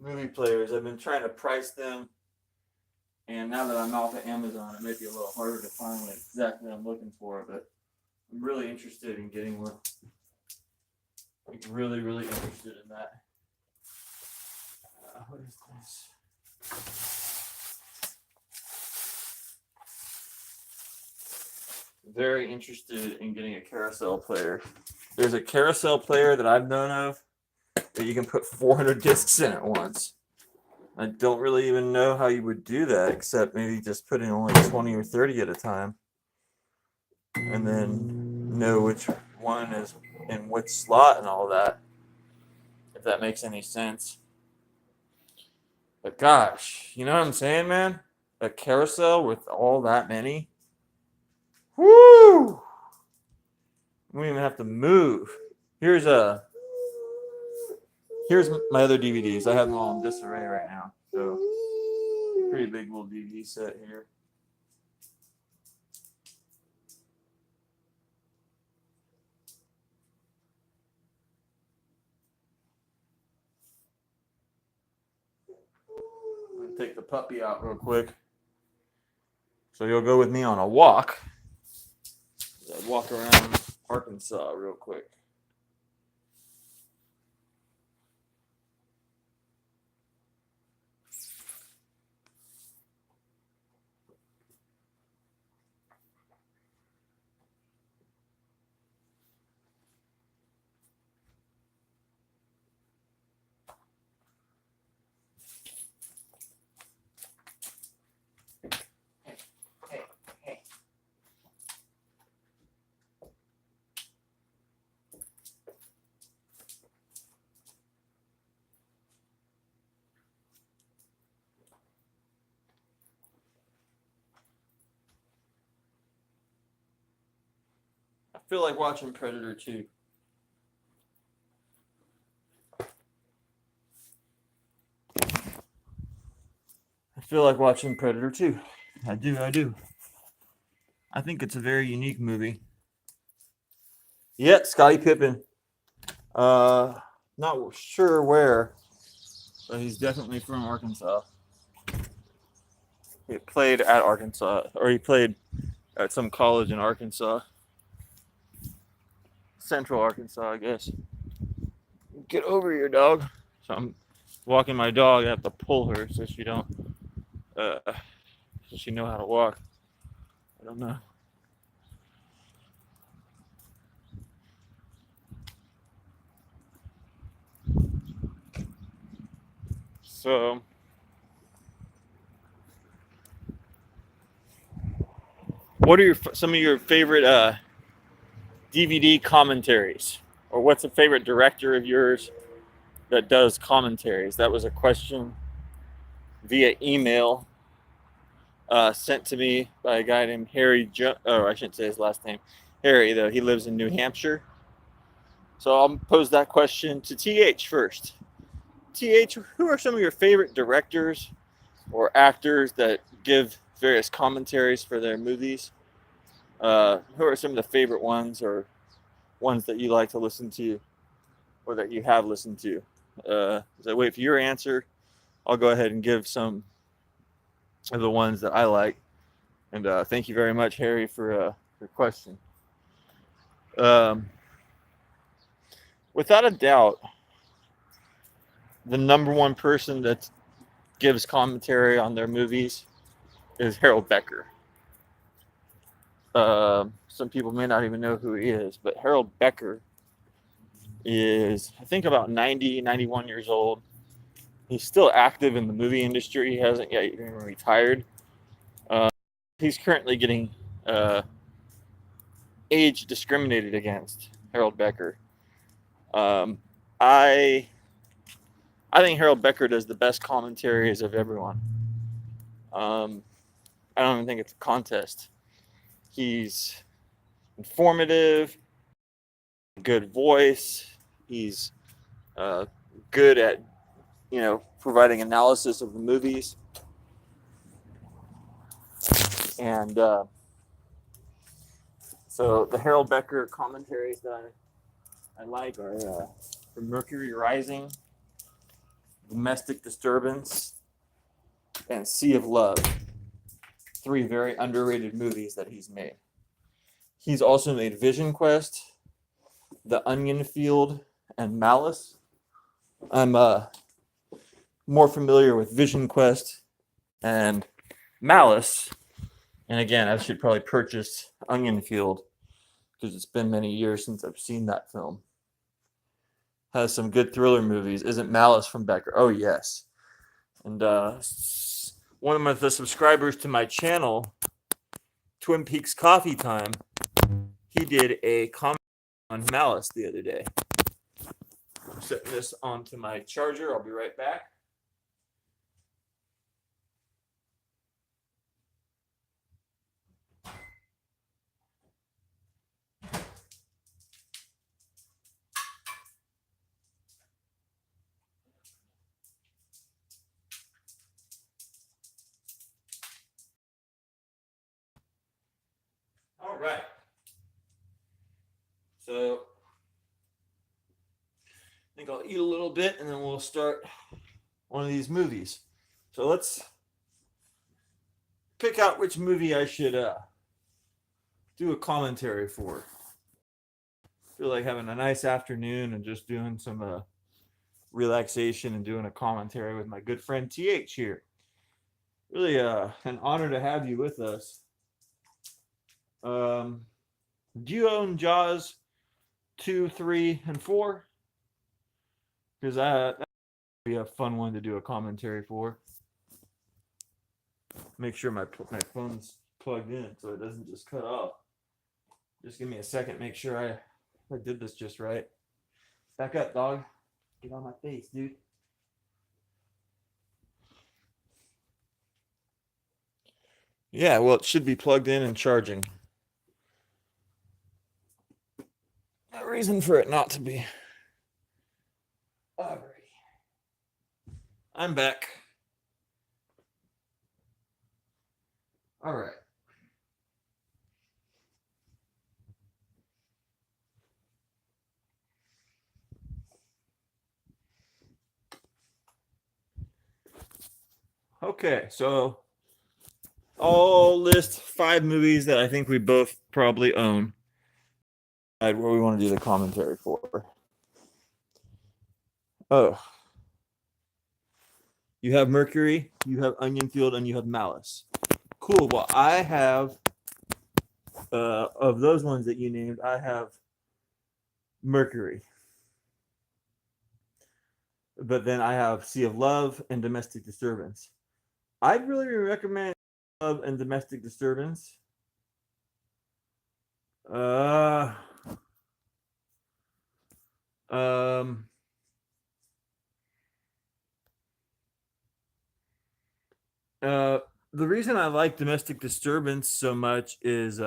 movie players. I've been trying to price them, and now that I'm off of Amazon, it may be a little harder to find what exactly I'm looking for, but I'm really interested in getting one. Like, really, really interested in that. What is this? Very interested in getting a carousel player. There's a carousel player that I've known of that you can put 400 discs in at once. I don't really even know how you would do that, except maybe just putting only 20 or 30 at a time, and then know which one is in which slot and all that, if that makes any sense. But gosh, you know what I'm saying, man? A carousel with all that many? Woo! We don't even have to move. Here's my other DVDs. I have them all in disarray right now. So, pretty big little DVD set here. I'm gonna take the puppy out real quick. So you'll go with me on a walk. Walk around Arkansas real quick. I feel like watching Predator 2. I feel like watching Predator 2. I do. I think it's a very unique movie. Yeah, Scottie Pippen. Not sure where, but he's definitely from Arkansas. He played at Arkansas, or he played at some college in Arkansas. Central Arkansas, I guess. Get over here, dog. So I'm walking my dog. I have to pull her so she don't, so she know how to walk. I don't know. So, what are some of your favorite DVD commentaries? Or what's a favorite director of yours that does commentaries? That was a question via email sent to me by a guy named Harry. I shouldn't say his last name. Harry, though. He lives in New Hampshire. So I'll pose that question to TH first. TH, who are some of your favorite directors or actors that give various commentaries for their movies? Who are some of the favorite ones or ones that you like to listen to or that you have listened to? As I wait for your answer, I'll go ahead and give some of the ones that I like. And thank you very much, Harry, for your question. Without a doubt, the number one person that gives commentary on their movies is Harold Becker. Some people may not even know who he is, but Harold Becker is, I think, about 90, 91 years old. He's still active in the movie industry. He hasn't yet even retired. He's currently getting age discriminated against, Harold Becker. I think Harold Becker does the best commentaries of everyone. I don't even think it's a contest. He's informative, good voice. He's good at, providing analysis of the movies. And so the Harold Becker commentaries that I like are from Mercury Rising, Domestic Disturbance, and Sea of Love. 3 very underrated movies that he's made. He's also made Vision Quest, The Onion Field, and Malice. I'm more familiar with Vision Quest and Malice. And again, I should probably purchase Onion Field because it's been many years since I've seen that film. Has some good thriller movies. Isn't Malice from Becker? Oh, yes. And one of the subscribers to my channel, Twin Peaks Coffee Time, he did a comment on Malice the other day. I'm setting this onto my charger. I'll be right back. All right. So I think I'll eat a little bit and then we'll start one of these movies. So let's pick out which movie I should do a commentary for. I feel like having a nice afternoon and just doing some relaxation and doing a commentary with my good friend TH here. Really an honor to have you with us. Do you own Jaws 2, 3, and 4? Because that would be a fun one to do a commentary for. Make sure my phone's plugged in so it doesn't just cut off. Just give me a second, make sure I did this just right. Back up, dog. Get on my face, dude. Yeah, well, it should be plugged in and charging. No reason for it not to be. Alrighty. I'm back. All right. Okay, so I'll list 5 movies that I think we both probably own. Where we want to do the commentary for. Oh. You have Mercury, you have Onion Field, and you have Malice. Cool. Well, I have, of those ones that you named, I have Mercury. But then I have Sea of Love and Domestic Disturbance. I'd really recommend Love and Domestic Disturbance. The reason I like Domestic Disturbance so much is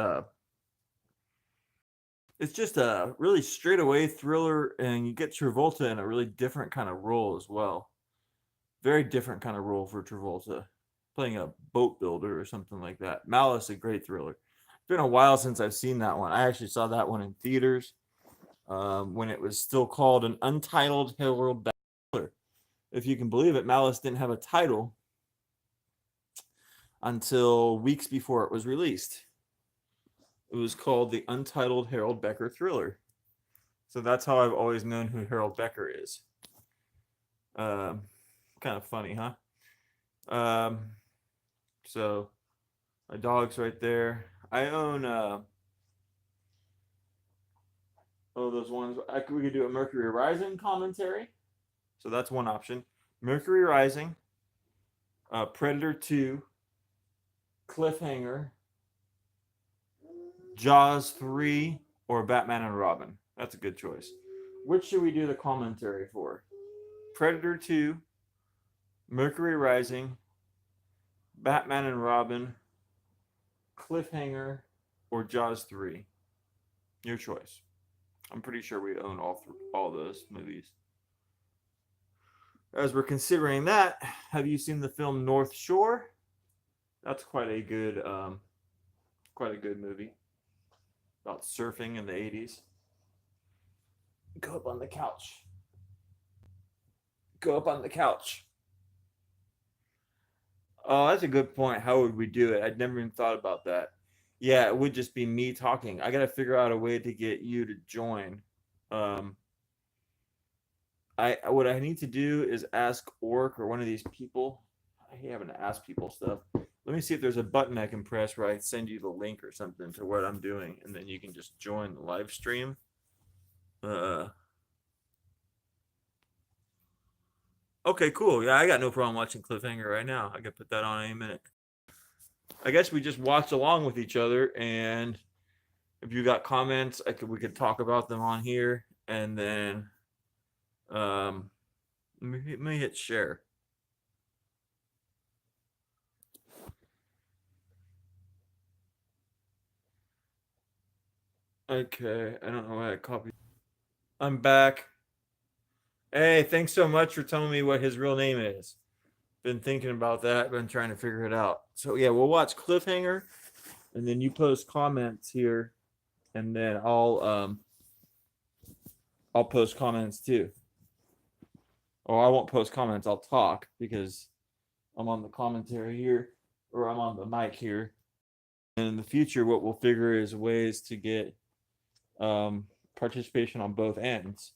it's just a really straight away thriller, and you get Travolta in a really different kind of role as well. Very different kind of role for Travolta, playing a boat builder or something like that. Malice, a great thriller. It's been a while since I've seen that one. I actually saw that one in theaters when it was still called An Untitled Harold Becker. If you can believe it, Malice didn't have a title until weeks before it was released. It was called The Untitled Harold Becker Thriller. So that's how I've always known who Harold Becker is. Kind of funny, huh? So My dog's right there. I own those ones. We could do a Mercury Rising commentary. So that's one option. Mercury Rising, Predator 2, Cliffhanger, Jaws 3, or Batman and Robin. That's a good choice. Which should we do the commentary for? Predator 2, Mercury Rising, Batman and Robin, Cliffhanger, or Jaws 3? Your choice. I'm pretty sure we own all those movies. As we're considering that, have you seen the film North Shore? That's quite a good movie about surfing in the 80s. Go up on the couch. Go up on the couch. Oh, that's a good point. How would we do it? I'd never even thought about that. Yeah, it would just be me talking. I gotta figure out a way to get you to join. What I need to do is ask Orc or one of these people. I hate having to ask people stuff. Let me see if there's a button I can press where I send you the link or something to what I'm doing, and then you can just join the live stream. Okay, cool. Yeah, I got no problem watching Cliffhanger right now. I could put that on any minute. I guess we just watch along with each other, and if you got comments, we could talk about them on here, and then let me hit share. Okay, I don't know why I copied. I'm back. Hey, thanks so much for telling me what his real name is. Been thinking about that, been trying to figure it out. So yeah, we'll watch Cliffhanger, and then you post comments here, and then I'll post comments too. Or I won't post comments, I'll talk because I'm on the commentary here, or I'm on the mic here. And in the future, what we'll figure is ways to get participation on both ends.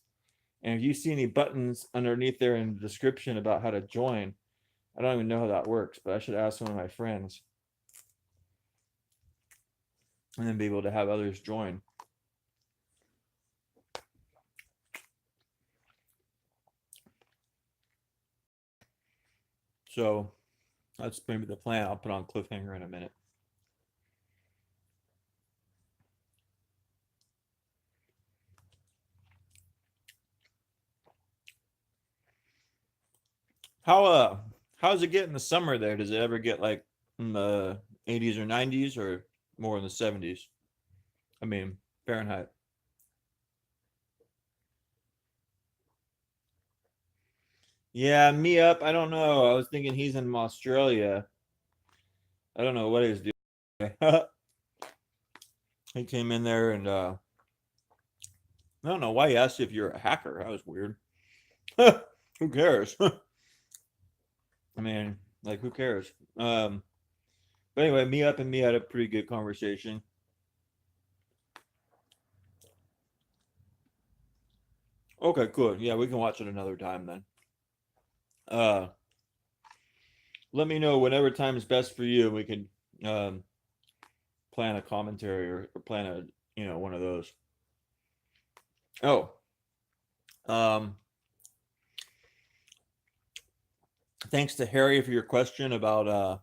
And if you see any buttons underneath there in the description about how to join, I don't even know how that works, but I should ask one of my friends and then be able to have others join. So that's maybe the plan. I'll put on Cliffhanger in a minute. How's it get in the summer there? Does it ever get like in the 80s or 90s or more in the 70s? I mean, Fahrenheit. Yeah, me up. I don't know. I was thinking he's in Australia. I don't know what he's doing. He came in there and I don't know why he asked you if you're a hacker. That was weird. Who cares? I mean, like who cares? But anyway, me up and me had a pretty good conversation. Okay, cool. Yeah, we can watch it another time then. Let me know whenever time is best for you. We can plan a commentary or plan one of those. Oh, thanks to Harry for your question about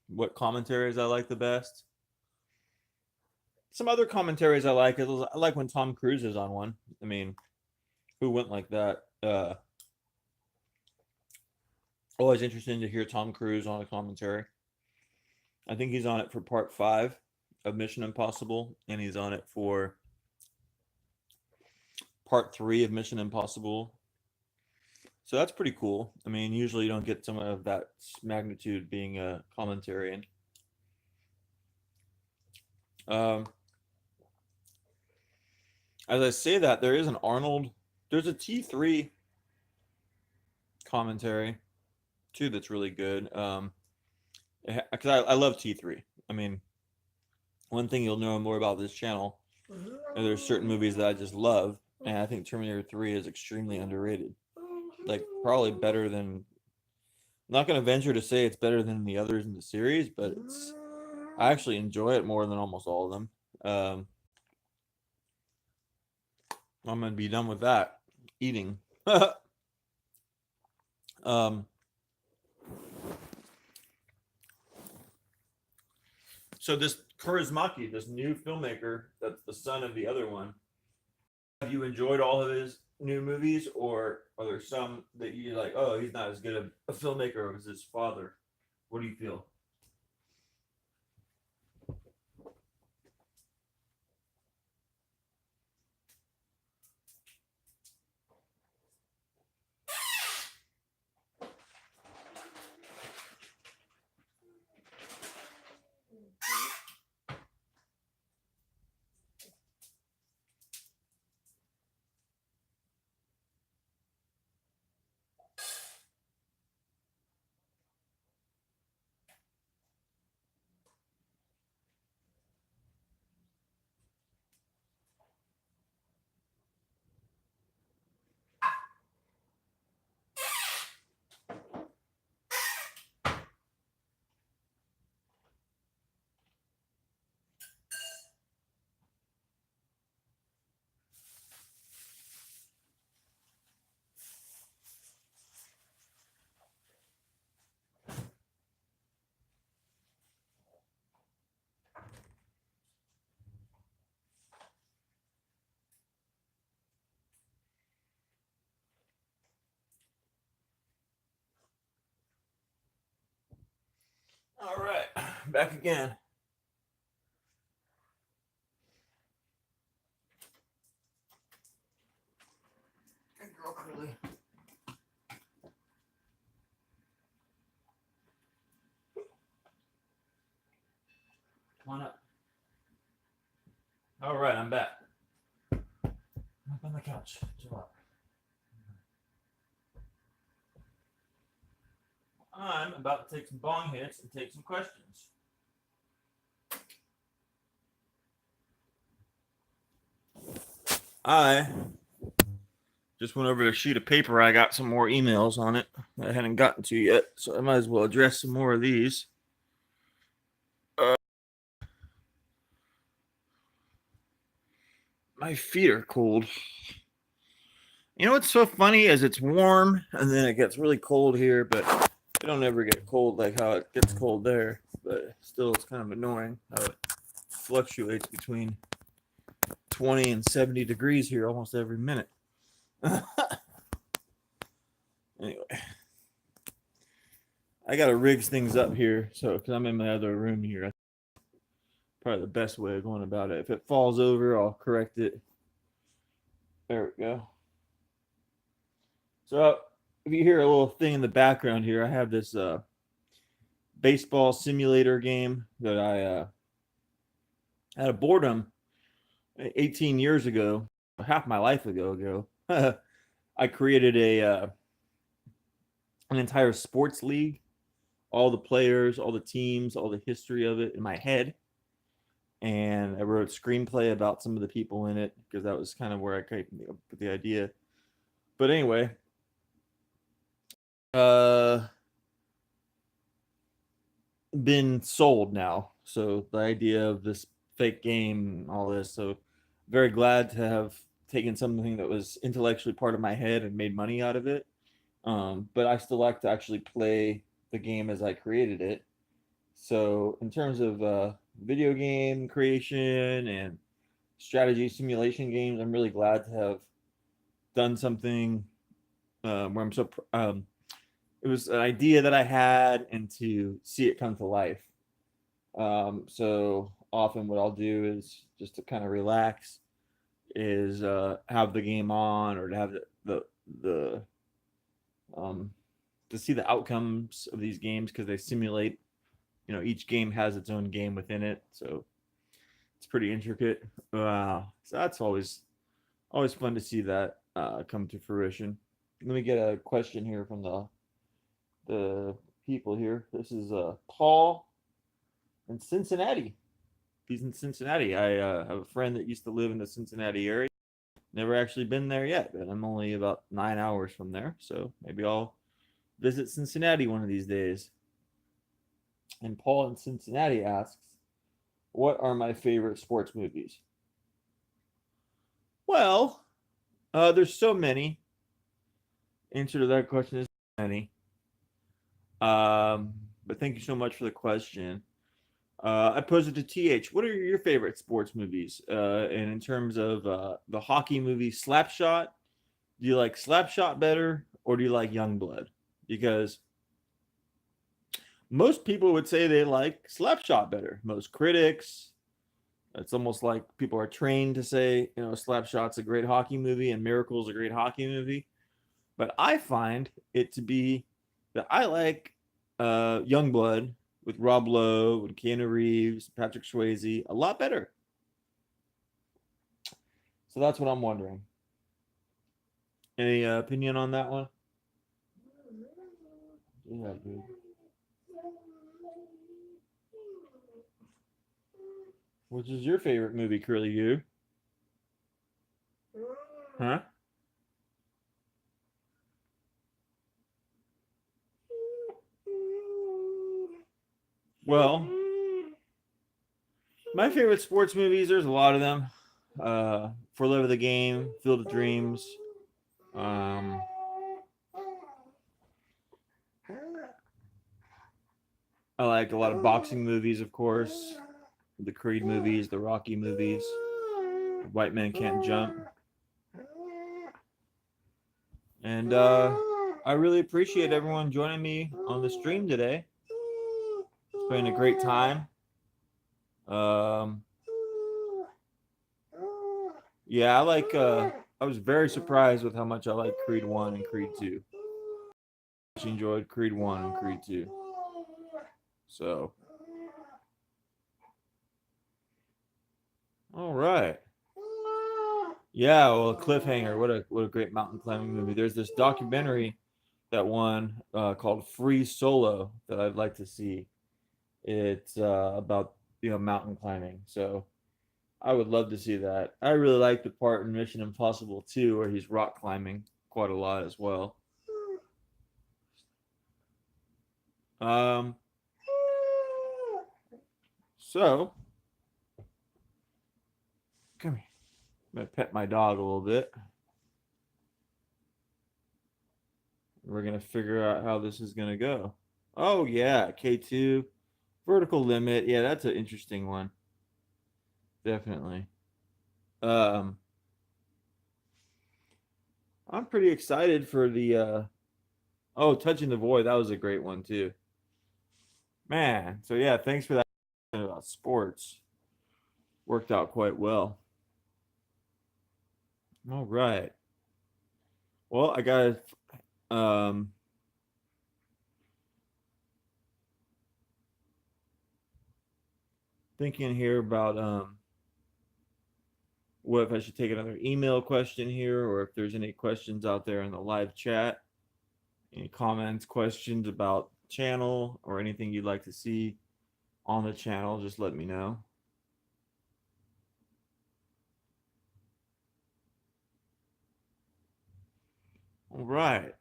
what commentaries I like the best. Some other commentaries I like. I like when Tom Cruise is on one. I mean, who wouldn't like that? Always interesting to hear Tom Cruise on a commentary. I think he's on it for part 5 of Mission Impossible, and he's on it for part 3 of Mission Impossible. So that's pretty cool. I mean, usually you don't get some of that magnitude being a commentary. As I say that, there is an Arnold. There's a T3 commentary too that's really good. Because I love T3. I mean, one thing you'll know more about this channel, there's certain movies that I just love, and I think Terminator 3 is extremely underrated. Like probably better than not going to venture to say it's better than the others in the series, but I actually enjoy it more than almost all of them. I'm going to be done with that eating. um, so this Kaurismäki, this new filmmaker, that's the son of the other one. Have you enjoyed all of his new movies, or are there some that you're like, oh, he's not as good a filmmaker as his father? What do you feel? All right, back again. Good girl, Curly. Come on up. All right, I'm back. Up on the couch. Chill out. I'm about to take some bong hits and take some questions. I just went over to a sheet of paper. I got some more emails on it that I hadn't gotten to yet, so I might as well address some more of these. My feet are cold. You know what's so funny is it's warm and then it gets really cold here, but it don't ever get cold like how it gets cold there. But still, it's kind of annoying how it fluctuates between 20 and 70 degrees here almost every minute. Anyway, I gotta rig things up here, so because I'm in my other room here, probably the best way of going about it. If it falls over, I'll correct it. There we go. So if you hear a little thing in the background here, I have this baseball simulator game that I had a boredom 18 years ago, half my life ago. I created an entire sports league, all the players, all the teams, all the history of it in my head. And I wrote a screenplay about some of the people in it because that was kind of where I came up with the idea. But anyway, been sold now. So the idea of this fake game, all this. So very glad to have taken something that was intellectually part of my head and made money out of it. But I still like to actually play the game as I created it. So in terms of video game creation and strategy simulation games, I'm really glad to have done something where I'm so it was an idea that I had and to see it come to life. So often what I'll do is just to kind of relax is have the game on or to have the um, to see the outcomes of these games because they simulate. You know, each game has its own game within it, so it's pretty intricate. So that's always fun to see that come to fruition. Let me get a question here from the people here. This is Paul in Cincinnati. He's in Cincinnati. I have a friend that used to live in the Cincinnati area. Never actually been there yet, but I'm only about 9 hours from there, so maybe I'll visit Cincinnati one of these days. And Paul in Cincinnati asks, what are my favorite sports movies? Well, there's so many. Answer to that question is many. But thank you so much for the question. I posed it to TH. What are your favorite sports movies? And in terms of the hockey movie Slapshot, do you like Slapshot better or do you like Youngblood? Because most people would say they like Slapshot better. Most critics, it's almost like people are trained to say, Slapshot's a great hockey movie and Miracle's a great hockey movie. But I find it to be that I like Youngblood with Rob Lowe and Keanu Reeves, Patrick Swayze a lot better. So that's what I'm wondering. Any opinion on that one? Yeah, dude. Which is your favorite movie, Curly You? Huh? Well, my favorite sports movies, there's a lot of them. For Love of the Game, Field of Dreams. I like a lot of boxing movies, of course. The Creed movies, the Rocky movies. White Men Can't Jump. And I really appreciate everyone joining me on the stream today. It's been a great time. Yeah, I was very surprised with how much I like Creed 1 and Creed 2. I enjoyed Creed 1 and Creed 2. So, all right. Yeah, well, Cliffhanger. What a great mountain climbing movie. There's this documentary that won called Free Solo that I'd like to see. It's about mountain climbing. So I would love to see that. I really like the part in Mission Impossible 2 where he's rock climbing quite a lot as well. So come here. I'm gonna pet my dog a little bit. We're gonna figure out how this is gonna go. Oh yeah, K2 vertical limit. Yeah, that's an interesting one. Definitely. I'm pretty excited for the Touching the Void. That was a great one too. Man, so yeah, thanks for that about sports. Worked out quite well. All right. Well, I got thinking here about what if I should take another email question here, or if there's any questions out there in the live chat, any comments, questions about the channel, or anything you'd like to see on the channel, just let me know. All right.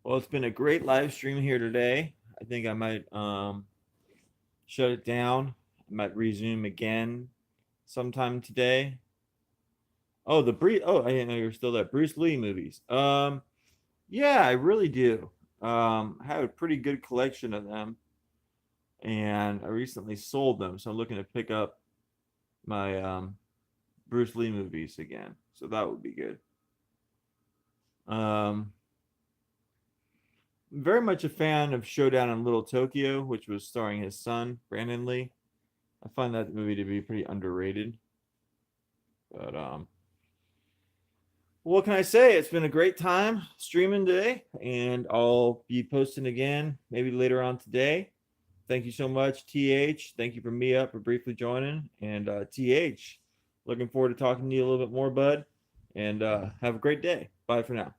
Well, it's been a great live stream here today. I think I might shut it down. I might resume again sometime today. Oh, I didn't know you were still there. Bruce Lee movies. Yeah, I really do. I have a pretty good collection of them, and I recently sold them, so I'm looking to pick up my Bruce Lee movies again. So that would be good. Very much a fan of Showdown in Little Tokyo, which was starring his son, Brandon Lee. I find that movie to be pretty underrated. But what can I say? It's been a great time streaming today, and I'll be posting again maybe later on today. Thank you so much, TH. Thank you for Mia for briefly joining, and TH. Looking forward to talking to you a little bit more, bud. And have a great day. Bye for now.